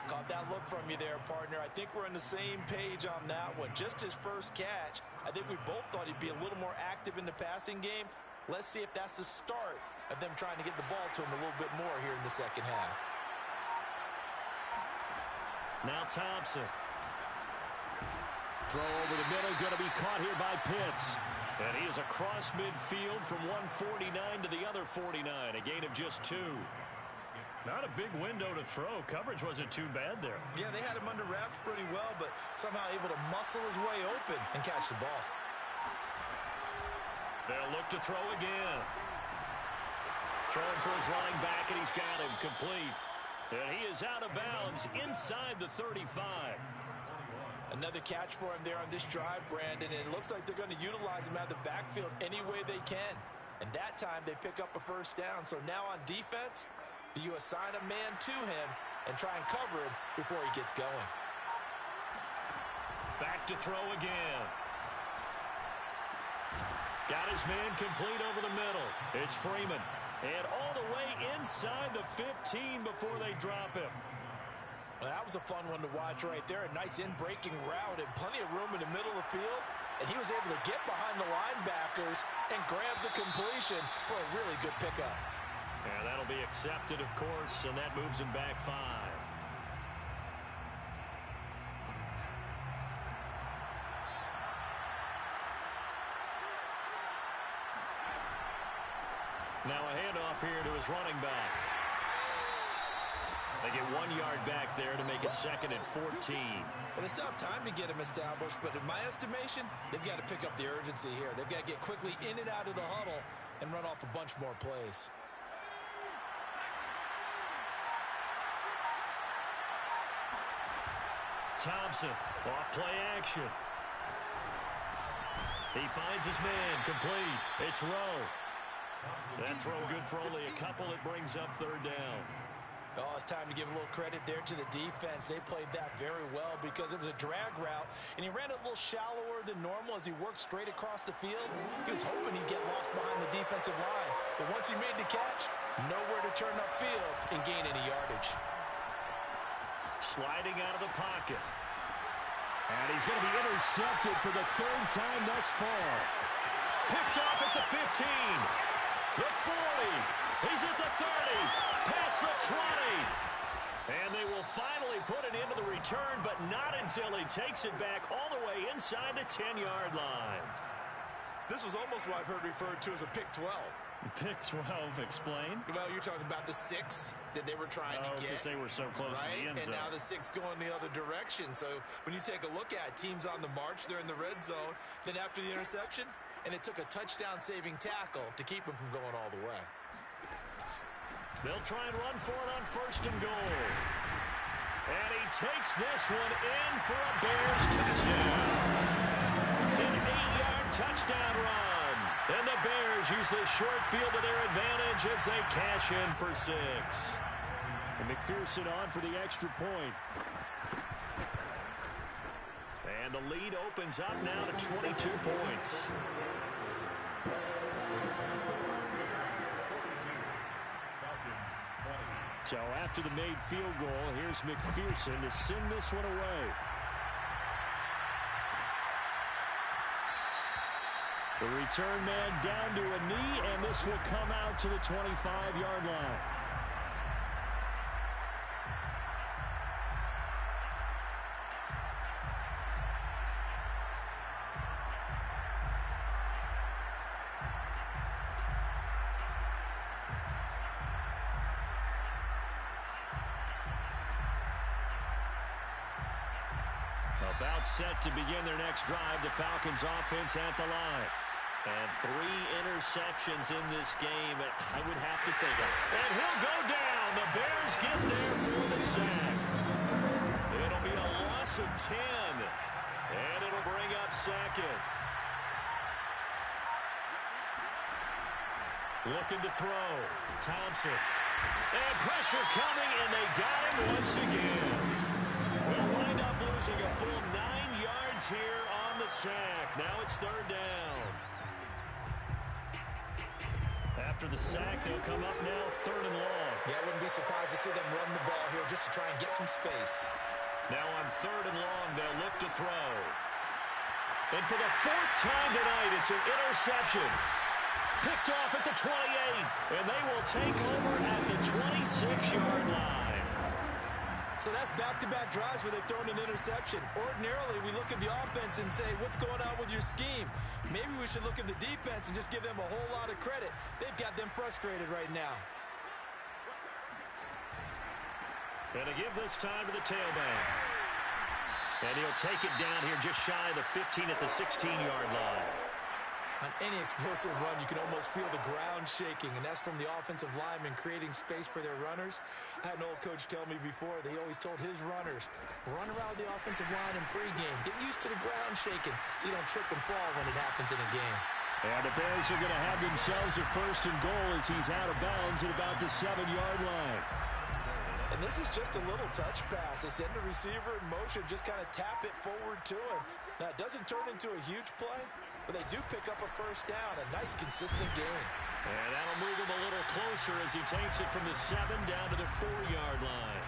Caught that look from you there, partner. I think we're on the same page on that one. Just his first catch, I think we both thought he'd be a little more active in the passing game. Let's see if that's the start of them trying to get the ball to him a little bit more here in the second half. Now Thompson. Throw over the middle, going to be caught here by Pitts. And he is across midfield from 149 to the other 49. A gain of just 2. Not a big window to throw. Coverage wasn't too bad there. Yeah, they had him under wraps pretty well, but somehow able to muscle his way open and catch the ball. They'll look to throw again. Throwing for his running back, and he's got him complete. And he is out of bounds inside the 35. Another catch for him there on this drive, Brandon, and it looks like they're going to utilize him out of the backfield any way they can. And that time they pick up a first down. So now on defense, you assign a man to him and try and cover him before he gets going. Back to throw again. Got his man complete over the middle. It's Freeman. And all the way inside the 15 before they drop him. Well, that was a fun one to watch right there. A nice in-breaking route and plenty of room in the middle of the field. And he was able to get behind the linebackers and grab the completion for a really good pickup. And that'll be accepted, of course, and that moves him back 5. here to his running back. They get 1 yard back there to make it 2nd and 14. Well, they still have time to get him established, but in my estimation, they've got to pick up the urgency here. They've got to get quickly in and out of the huddle and run off a bunch more plays. Thompson, off play action. He finds his man, complete. It's Rowe. That throw good for only a couple. It brings up 3rd down. Oh, it's time to give a little credit there to the defense. They played that very well because it was a drag route, and he ran it a little shallower than normal as he worked straight across the field. He was hoping he'd get lost behind the defensive line, but once he made the catch, nowhere to turn upfield and gain any yardage. Sliding out of the pocket. And he's going to be intercepted for the 3rd time thus far. Picked off at the 15. The 40. He's at the 30. Past the 20. And they will finally put it into the return, but not until he takes it back all the way inside the 10-yard line. This was almost what I've heard referred to as a pick 12. Pick 12, explain. Well, you're talking about the 6 that they were trying to get. Because they were so close to the end zone. And now the 6 going the other direction. So when you take a look at teams on the march, they're in the red zone. Then after the interception, and it took a touchdown-saving tackle to keep them from going all the way. They'll try and run for it on 1st and goal. And he takes this one in for a Bears touchdown. An 8-yard touchdown run. And the Bears use this short field to their advantage as they cash in for 6. And McPherson on for the extra point. And the lead opens up now to 22 points. So after the made field goal, here's McPherson to send this one away. The return man down to a knee, and this will come out to the 25-yard line. About set to begin their next drive, the Falcons offense at the line. And 3 interceptions in this game, I would have to think of. And he'll go down. The Bears get there for the sack. It'll be a loss of 10. And it'll bring up 2nd. Looking to throw. Thompson. And pressure coming, and they got him once again. We'll wind up losing a full 9 yards here on the sack. Now it's 3rd down. After the sack, they'll come up now 3rd and long. Yeah, I wouldn't be surprised to see them run the ball here just to try and get some space. Now on 3rd and long, they'll look to throw. And for the 4th time tonight, it's an interception. Picked off at the 28, and they will take over at the 26-yard line. So that's back-to-back drives where they've thrown an interception. Ordinarily, we look at the offense and say, what's going on with your scheme? Maybe we should look at the defense and just give them a whole lot of credit. They've got them frustrated right now. And to give this time to the tailback. And he'll take it down here just shy of the 15 at the 16-yard line. On any explosive run, you can almost feel the ground shaking, and that's from the offensive linemen creating space for their runners. I had an old coach tell me before, they always told his runners, run around the offensive line in pregame. Get used to the ground shaking so you don't trip and fall when it happens in a game. And the Bears are going to have themselves a 1st and goal as he's out of bounds at about the 7-yard line. And this is just a little touch pass. They send the receiver in motion, just kind of tap it forward to him. Now, it doesn't turn into a huge play, but they do pick up a 1st down. A nice, consistent game. And that'll move him a little closer as he takes it from the 7 down to the 4-yard line.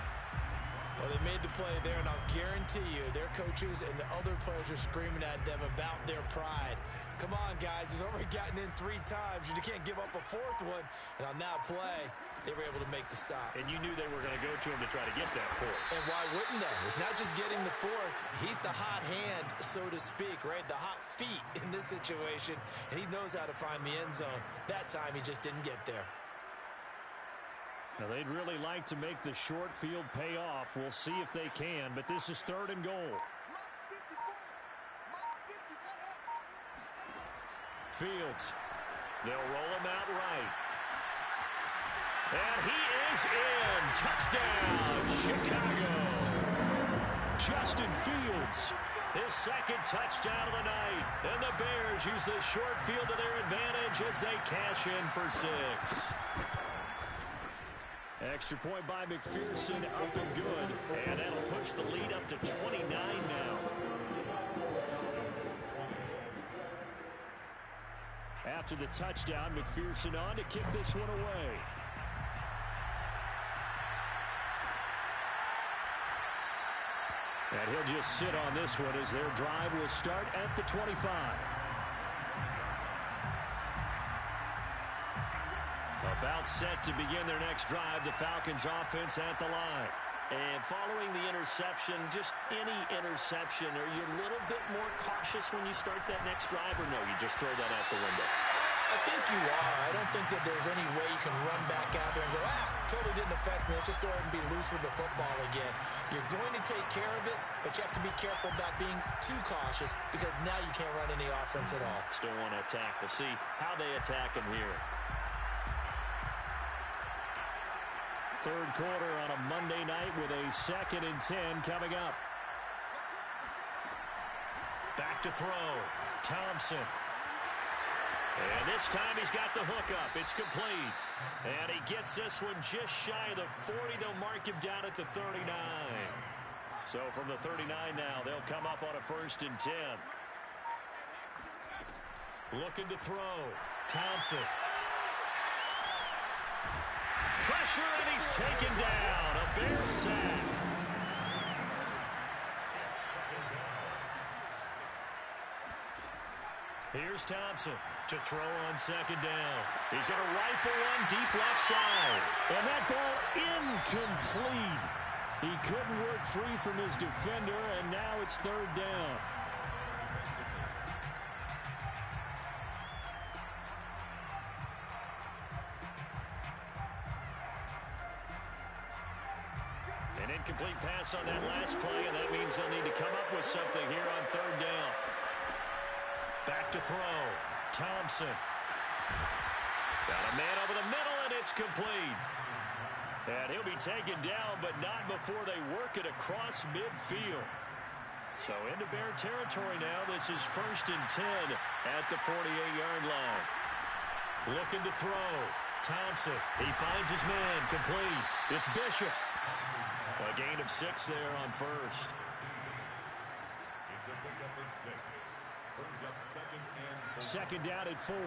Well, they made the play there, and I'll guarantee you their coaches and the other players are screaming at them about their pride. Come on, guys. He's already gotten in 3 times. You can't give up a 4th one. And on that play, they were able to make the stop. And you knew they were going to go to him to try to get that 4th. And why wouldn't they? It's not just getting the 4th. He's the hot hand, so to speak, right? The hot feet in this situation. And he knows how to find the end zone. That time, he just didn't get there. Now, they'd really like to make the short field pay off. We'll see if they can, but this is 3rd and goal. Fields. They'll roll him out right. And he is in. Touchdown, Chicago. Justin Fields, his 2nd touchdown of the night. And the Bears use the short field to their advantage as they cash in for 6. Extra point by McPherson, up and good. And that'll push the lead up to 29 now. After the touchdown, McPherson on to kick this one away. And he'll just sit on this one as their drive will start at the 25. About set to begin their next drive, the Falcons offense at the line. And following the interception, just any interception, are you a little bit more cautious when you start that next drive, or no, you just throw that out the window? I think you are. I don't think that there's any way you can run back out there and go, totally didn't affect me. Let's just go ahead and be loose with the football again. You're going to take care of it, but you have to be careful about being too cautious because now you can't run any offense at all. Still want to attack. We'll see how they attack him here. 3rd quarter on a Monday night with a 2nd and 10 coming up. Back to throw. Thompson. And this time he's got the hook up. It's complete. And he gets this one just shy of the 40. They'll mark him down at the 39. So from the 39 now, they'll come up on a 1st and 10. Looking to throw. Thompson. Pressure, and he's taken down. A Bear sack. Here's Thompson to throw on 2nd down. He's going to rifle one deep left side. And that ball incomplete. He couldn't work free from his defender, and now it's 3rd down. An incomplete pass on that last play, and that means they'll need to come up with something here on 3rd down. Back to throw. Thompson. Got a man over the middle, and it's complete. And he'll be taken down, but not before they work it across midfield. So into Bear territory now. This is 1st and 10 at the 48-yard line. Looking to throw. Thompson. He finds his man. Complete. It's Bishop. A gain of 6 there on 1st. It's a pickup of 6. Brings up 2nd and 4. 2nd down at 4.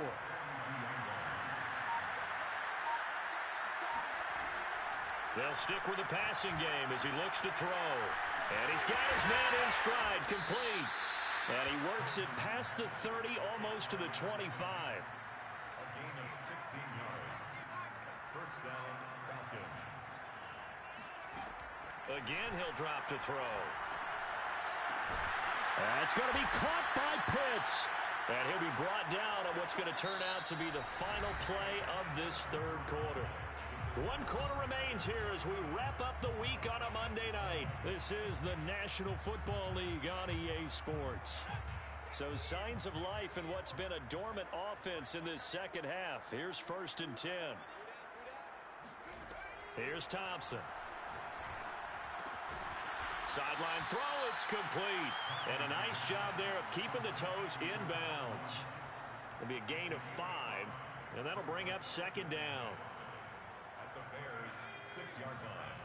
They'll stick with the passing game as he looks to throw. And he's got his man in stride, complete. And he works it past the 30, almost to the 25. A gain of 16 yards. 1st down, Falcons. Again, he'll drop to throw. That's going to be caught by Pitts. And he'll be brought down on what's going to turn out to be the final play of this 3rd quarter. 1 quarter remains here as we wrap up the week on a Monday night. This is the National Football League on EA Sports. So signs of life in what's been a dormant offense in this 2nd half. Here's 1st and 10. Here's Thompson. Sideline throw, it's complete. And a nice job there of keeping the toes inbounds. It'll be a gain of 5, and that'll bring up 2nd down. At the Bears' 6-yard line.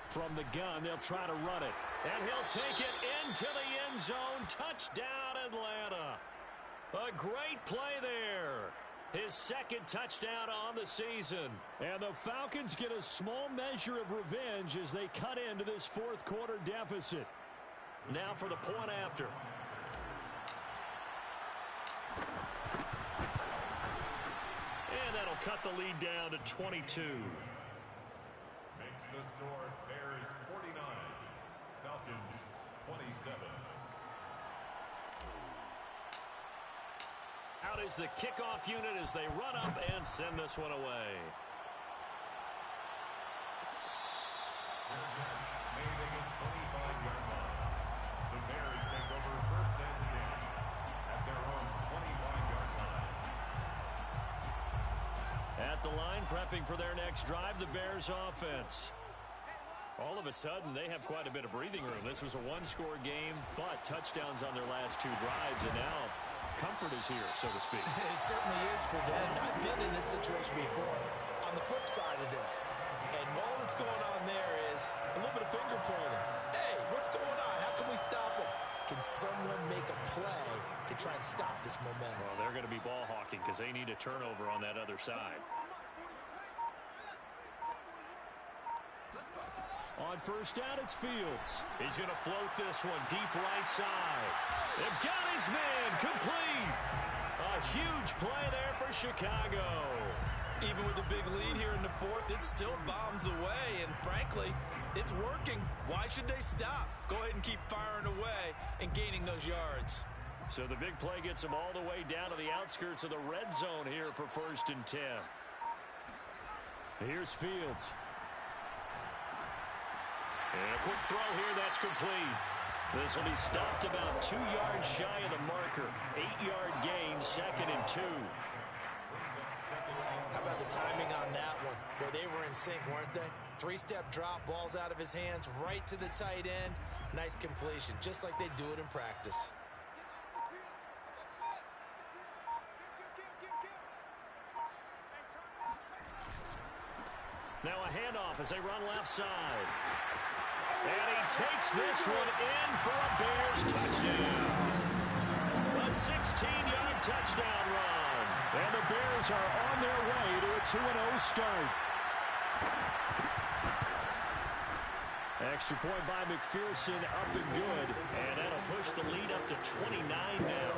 From the gun, they'll try to run it. And he'll take it into the end zone. Touchdown, Atlanta. A great play there. His 2nd touchdown on the season. And the Falcons get a small measure of revenge as they cut into this 4th quarter deficit. Now for the point after. And that'll cut the lead down to 22. Makes the score Bears 49, Falcons 27. Out is the kickoff unit as they run up and send this one away. Made at the 25-yard line. The Bears take over first and 10 at their own 25-yard line. At the line, prepping for their next drive, the Bears offense. All of a sudden, they have quite a bit of breathing room. This was a one-score game, but touchdowns on their last two drives, and now comfort is here, so to speak. It certainly is for them. I've been in this situation before. On the flip side of this, and all that's going on there is a little bit of finger pointing. Hey, what's going on? How can we stop them? Can someone make a play to try and stop this momentum? Well, they're going to be ball hawking because they need a turnover on that other side. On first down, it's Fields. He's going to float this one deep right side. They've got his man complete. A huge play there for Chicago. Even with the big lead here in the fourth, it still bombs away, and frankly, it's working. Why should they stop? Go ahead and keep firing away and gaining those yards. So the big play gets them all the way down to the outskirts of the red zone here for first and 10. Here's Fields. And a quick throw here, that's complete. This will be stopped about 2 yards shy of the marker. 8-yard gain, second and 2. How about the timing on that one? Boy, they were in sync, weren't they? Three-step drop, ball's out of his hands, right to the tight end. Nice completion, just like they do it in practice. Now a handoff as they run left side. And he takes this one in for a Bears touchdown. A 16-yard touchdown run. And the Bears are on their way to a 2-0 start. Extra point by McPherson, up and good. And that'll push the lead up to 29 now.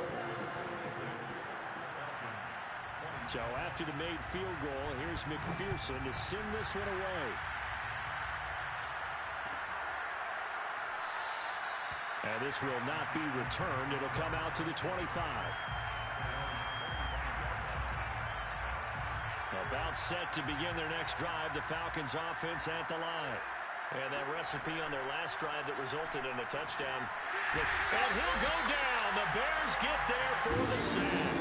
So after the made field goal, here's McPherson to send this one away. And this will not be returned. It'll come out to the 25. About set to begin their next drive. The Falcons offense at the line. And that recipe on their last drive that resulted in a touchdown. And he'll go down. The Bears get there for the sack.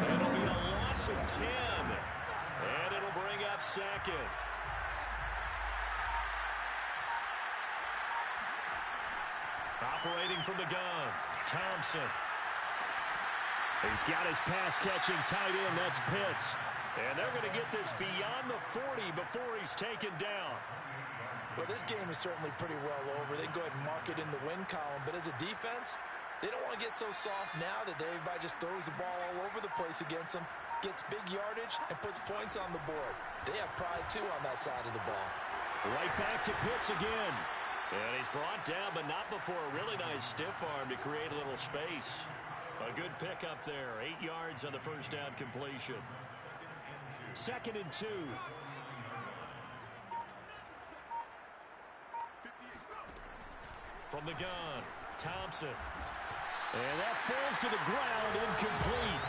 It'll be a loss of 10. And it'll bring up second. Operating from the gun, Thompson. He's got his pass-catching tight end. That's Pitts. And they're going to get this beyond the 40 before he's taken down. Well, this game is certainly pretty well over. They can go ahead and mark it in the win column. But as a defense, they don't want to get so soft now that everybody just throws the ball all over the place against them, gets big yardage, and puts points on the board. They have pride, too, on that side of the ball. Right back to Pitts again. And he's brought down, but not before a really nice stiff arm to create a little space. A good pickup there. 8 yards on the first down completion. Second and 2. From the gun, Thompson. And that falls to the ground, incomplete.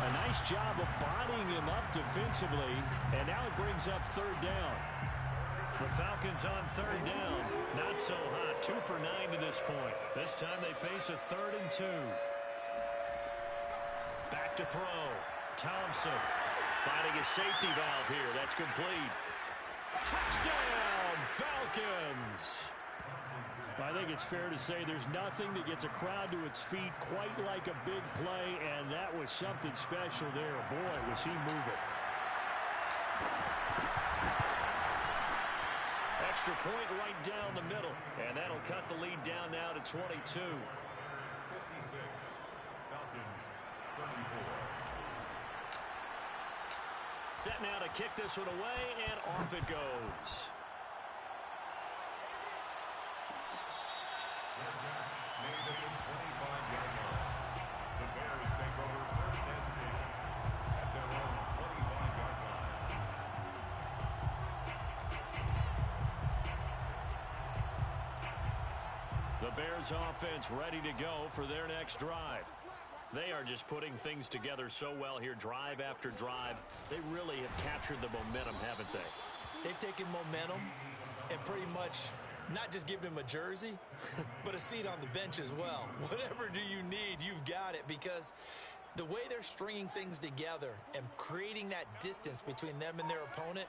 A nice job of bodying him up defensively. And now it brings up third down. The Falcons on third down. Not so hot. 2 for 9 to this point. This time they face a 3rd and 2. Back to throw. Thompson finding a safety valve here. That's complete. Touchdown, Falcons! I think it's fair to say there's nothing that gets a crowd to its feet quite like a big play, and that was something special there. Boy, was he moving. Extra point right down the middle, and that'll cut the lead down now to 22. 56. Falcons 34. Set now to kick this one away, and off it goes. Made at the 25-yard line. The Bears take over first and 10 at their own 25-yard line. The Bears offense ready to go for their next drive. They are just putting things together so well here, drive after drive. They really have captured the momentum, haven't they? They've taken momentum and pretty much not just given him a jersey, but a seat on the bench as well. Whatever do you need, you've got it, because the way they're stringing things together and creating that distance between them and their opponent,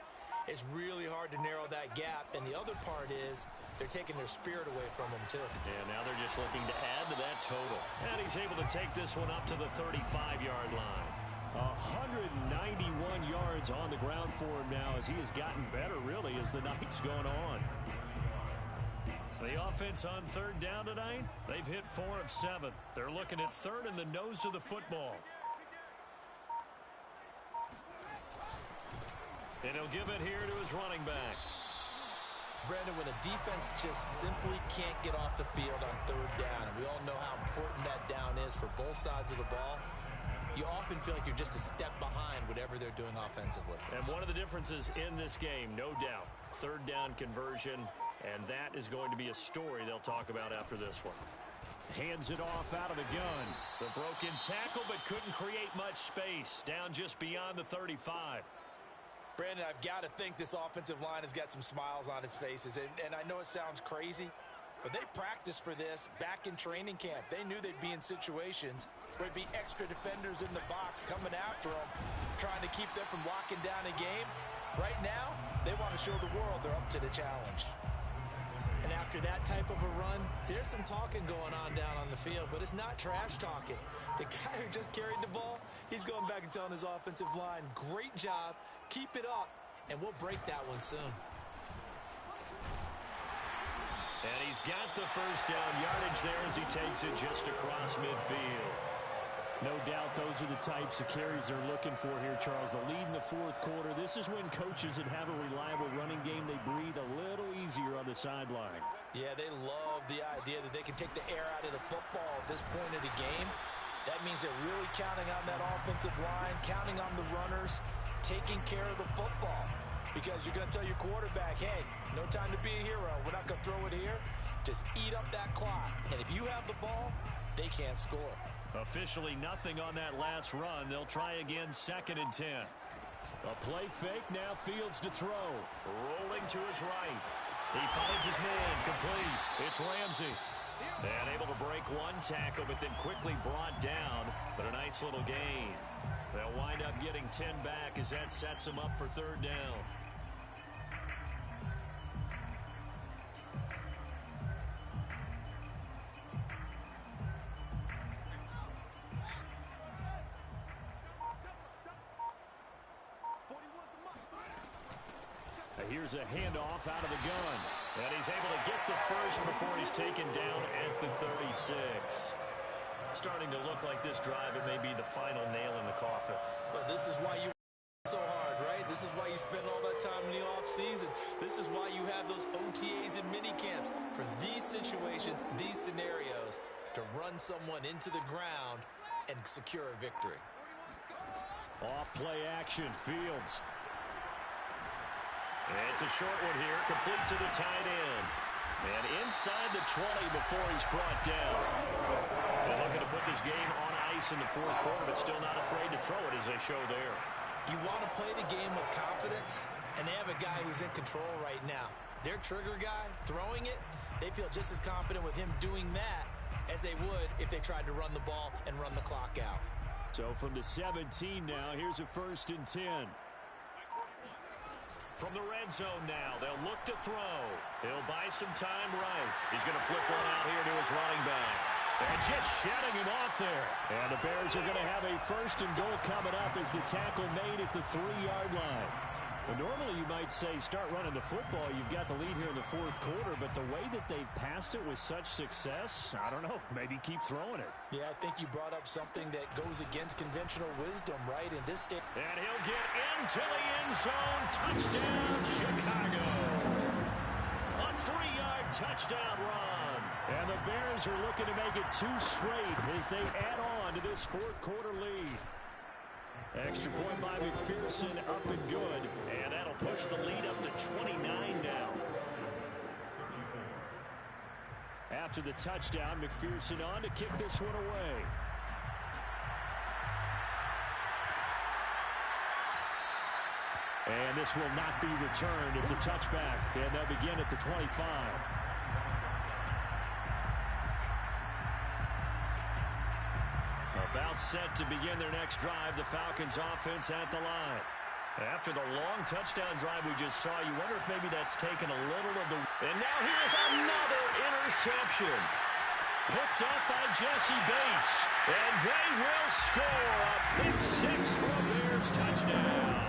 it's really hard to narrow that gap. And the other part is they're taking their spirit away from them, too. Yeah, now they're just looking to add to that total. And he's able to take this one up to the 35-yard line. 191 yards on the ground for him now as he has gotten better, really, as the night's gone on. The offense on third down tonight, they've hit 4 of 7. They're looking at third in the nose of the football. And he'll give it here to his running back. Brandon, when a defense just simply can't get off the field on third down, and we all know how important that down is for both sides of the ball, you often feel like you're just a step behind whatever they're doing offensively. And one of the differences in this game, no doubt, third down conversion, and that is going to be a story they'll talk about after this one. Hands it off out of the gun. The broken tackle, but couldn't create much space. Down just beyond the 35. Brandon, I've got to think this offensive line has got some smiles on its faces. And I know it sounds crazy, but they practiced for this back in training camp. They knew they'd be in situations where there'd be extra defenders in the box coming after them, trying to keep them from locking down a game. Right now, they want to show the world they're up to the challenge. And after that type of a run, there's some talking going on down on the field, but it's not trash talking. The guy who just carried the ball, he's going back and telling his offensive line, great job, keep it up, and we'll break that one soon. And he's got the first down yardage there as he takes it just across midfield. No doubt those are the types of carries they're looking for here, Charles. The lead in the fourth quarter. This is when coaches that have a reliable running game, they breathe a little easier on the sideline. Yeah, they love the idea that they can take the air out of the football at this point of the game. That means they're really counting on that offensive line, counting on the runners, taking care of the football. Because you're going to tell your quarterback, hey, no time to be a hero. We're not going to throw it here. Just eat up that clock. And if you have the ball, they can't score. Officially nothing on that last run. They'll try again, 2nd and 10. A play fake, now Fields to throw. Rolling to his right. He finds his man, complete. It's Ramsey. And able to break one tackle, but then quickly brought down. But a nice little gain. They'll wind up getting 10 back as that sets them up for third down. Here's a handoff out of the gun. And he's able to get the first before he's taken down at the 36. Starting to look like this drive, it may be the final nail in the coffin. But this is why you so hard, right? This is why you spend all that time in the offseason. This is why you have those OTAs and mini camps. For these situations, these scenarios, to run someone into the ground and secure a victory. Off play action, Fields. It's a short one here, complete to the tight end. And inside the 20 before he's brought down. They're looking to put this game on ice in the fourth quarter, but still not afraid to throw it as they show there. You want to play the game with confidence, and they have a guy who's in control right now. Their trigger guy, throwing it, they feel just as confident with him doing that as they would if they tried to run the ball and run the clock out. So from the 17 now, here's a 1st and 10. From the red zone now, they'll look to throw. He'll buy some time right. He's going to flip one out here to his running back. And just shedding him off there. And the Bears are going to have a 1st and goal coming up as the tackle made at the 3-yard line. Well, normally you might say start running the football. You've got the lead here in the fourth quarter, but the way that they've passed it with such success, I don't know, maybe keep throwing it. Yeah, I think you brought up something that goes against conventional wisdom, right? In this state. And he'll get into the end zone. Touchdown, Chicago. A 3-yard touchdown run. And the Bears are looking to make it 2 straight as they add on to this fourth quarter lead. Extra point by McPherson, up and good. And that'll push the lead up to 29 now. After the touchdown, McPherson on to kick this one away. And this will not be returned. It's a touchback, and they'll begin at the 25. About set to begin their next drive, the Falcons offense at the line. After the long touchdown drive we just saw, you wonder if maybe that's taken a little of the... And now here's another interception. Picked up by Jesse Bates. And they will score a pick-6 for a Bears touchdown.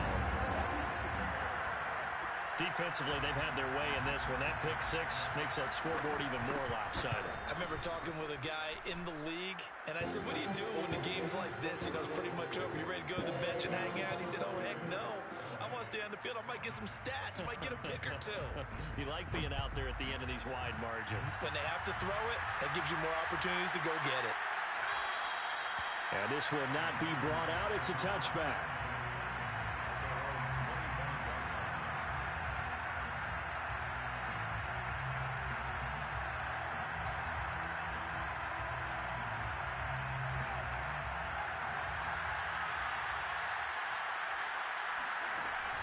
Defensively, they've had their way in this one. That pick-6 makes that scoreboard even more lopsided. I remember talking with a guy in the league, and I said, what do you do when the game's like this? You know, it's pretty much over. You ready to go to the bench and hang out? He said, oh, heck no. I want to stay on the field. I might get some stats. I might get a pick or two. You like being out there at the end of these wide margins. When they have to throw it, that gives you more opportunities to go get it. And this will not be brought out. It's a touchback.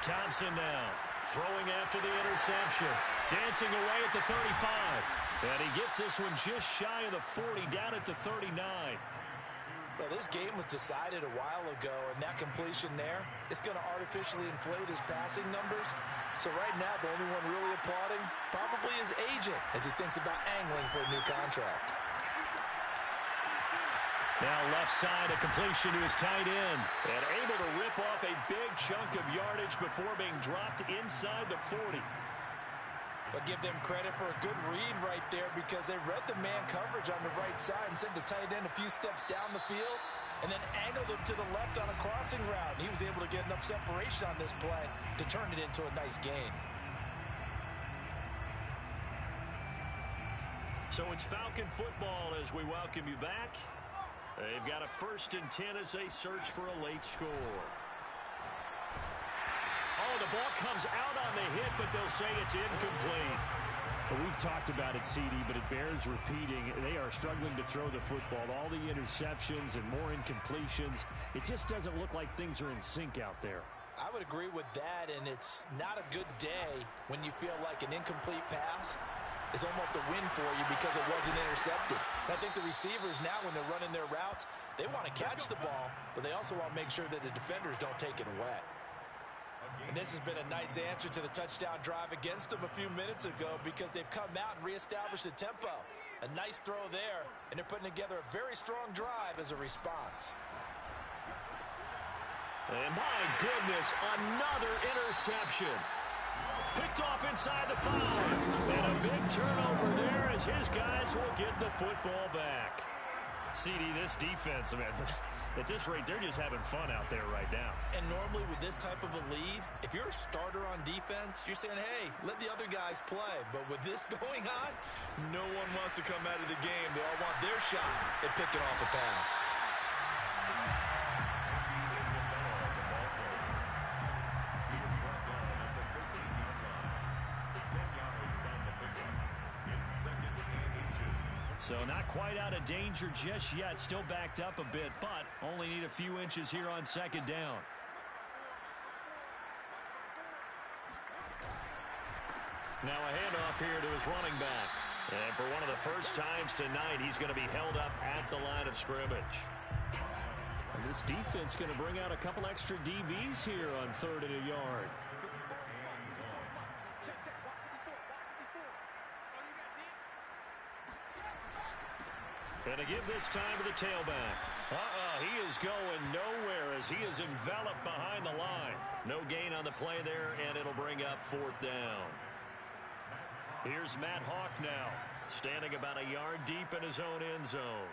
Thompson now throwing after the interception. Dancing away at the 35. And he gets this one just shy of the 40, down at the 39. Well, this game was decided a while ago, and that completion there, it's going to artificially inflate his passing numbers. So right now, the only one really applauding probably his agent as he thinks about angling for a new contract. Now left side, a completion to his tight end. And able to rip off a big chunk of yardage before being dropped inside the 40. I'll give them credit for a good read right there because they read the man coverage on the right side and sent the tight end a few steps down the field and then angled him to the left on a crossing route. And he was able to get enough separation on this play to turn it into a nice gain. So it's Falcon football as we welcome you back. They've got a 1st and 10 as they search for a late score. Oh, the ball comes out on the hit, but they'll say it's incomplete. Well, we've talked about it, CD, but it bears repeating. They are struggling to throw the football. All the interceptions and more incompletions. It just doesn't look like things are in sync out there. I would agree with that, and it's not a good day when you feel like an incomplete pass is almost a win for you because it wasn't intercepted. And I think the receivers now, when they're running their routes, they want to catch the ball, but they also want to make sure that the defenders don't take it away. And this has been a nice answer to the touchdown drive against them a few minutes ago because they've come out and reestablished the tempo. A nice throw there, and they're putting together a very strong drive as a response. And my goodness, another interception. Picked off inside the 5. And a big turnover there as his guys will get the football back. CD, this defense, man, at this rate, they're just having fun out there right now. And normally with this type of a lead, if you're a starter on defense, you're saying, hey, let the other guys play. But with this going on, no one wants to come out of the game. They all want their shot at picking off a pass. So not quite out of danger just yet. Still backed up a bit, but only need a few inches here on 2nd down. Now a handoff here to his running back. And for one of the first times tonight, he's going to be held up at the line of scrimmage. And this defense going to bring out a couple extra DBs here on 3rd and a yard. And to give this time to the tailback. He is going nowhere as he is enveloped behind the line. No gain on the play there, and it'll bring up 4th down. Here's Matt Hawk now, standing about a yard deep in his own end zone.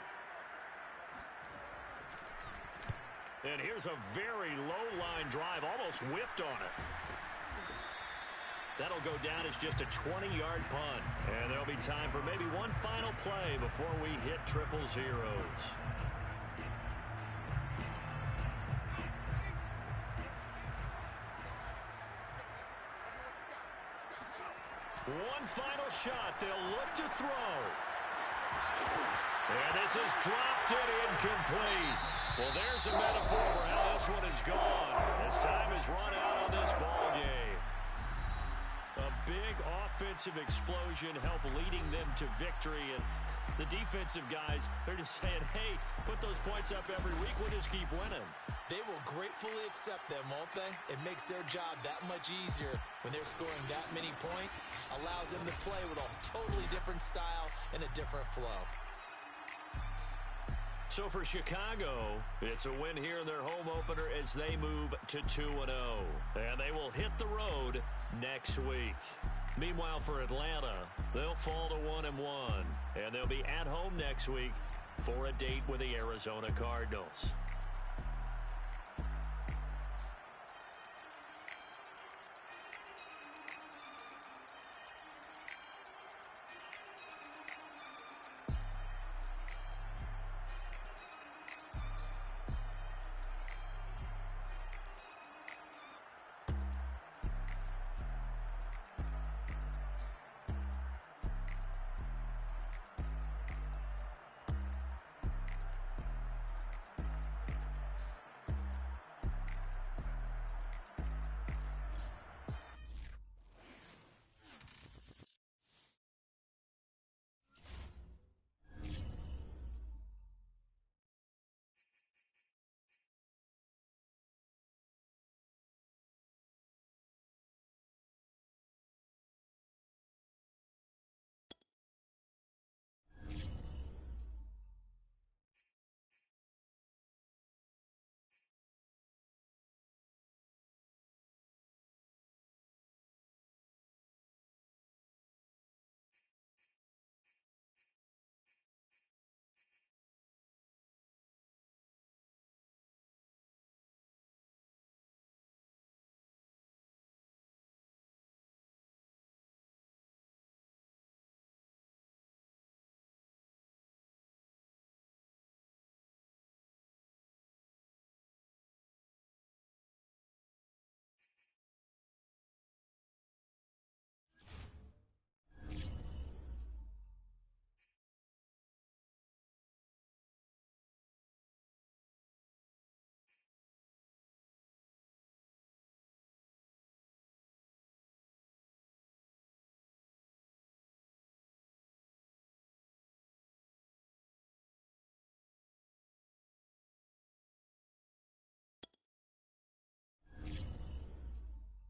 And here's a very low-line drive, almost whiffed on it. That'll go down as just a 20-yard punt. And there'll be time for maybe one final play before we hit triple zeros. One final shot. They'll look to throw. And this is dropped and incomplete. Well, there's a metaphor for how this one is gone. As time has run out on this ball game. big offensive explosion help leading them to victory. And the defensive guys, they're just saying, hey, put those points up every week. We'll just keep winning. They will gratefully accept them, won't they? It makes their job that much easier when they're scoring that many points. Allows them to play with a totally different style and a different flow. So for Chicago, it's a win here in their home opener as they move to 2-0. And they will hit the road next week. Meanwhile, for Atlanta, they'll fall to 1-1. And they'll be at home next week for a date with the Arizona Cardinals.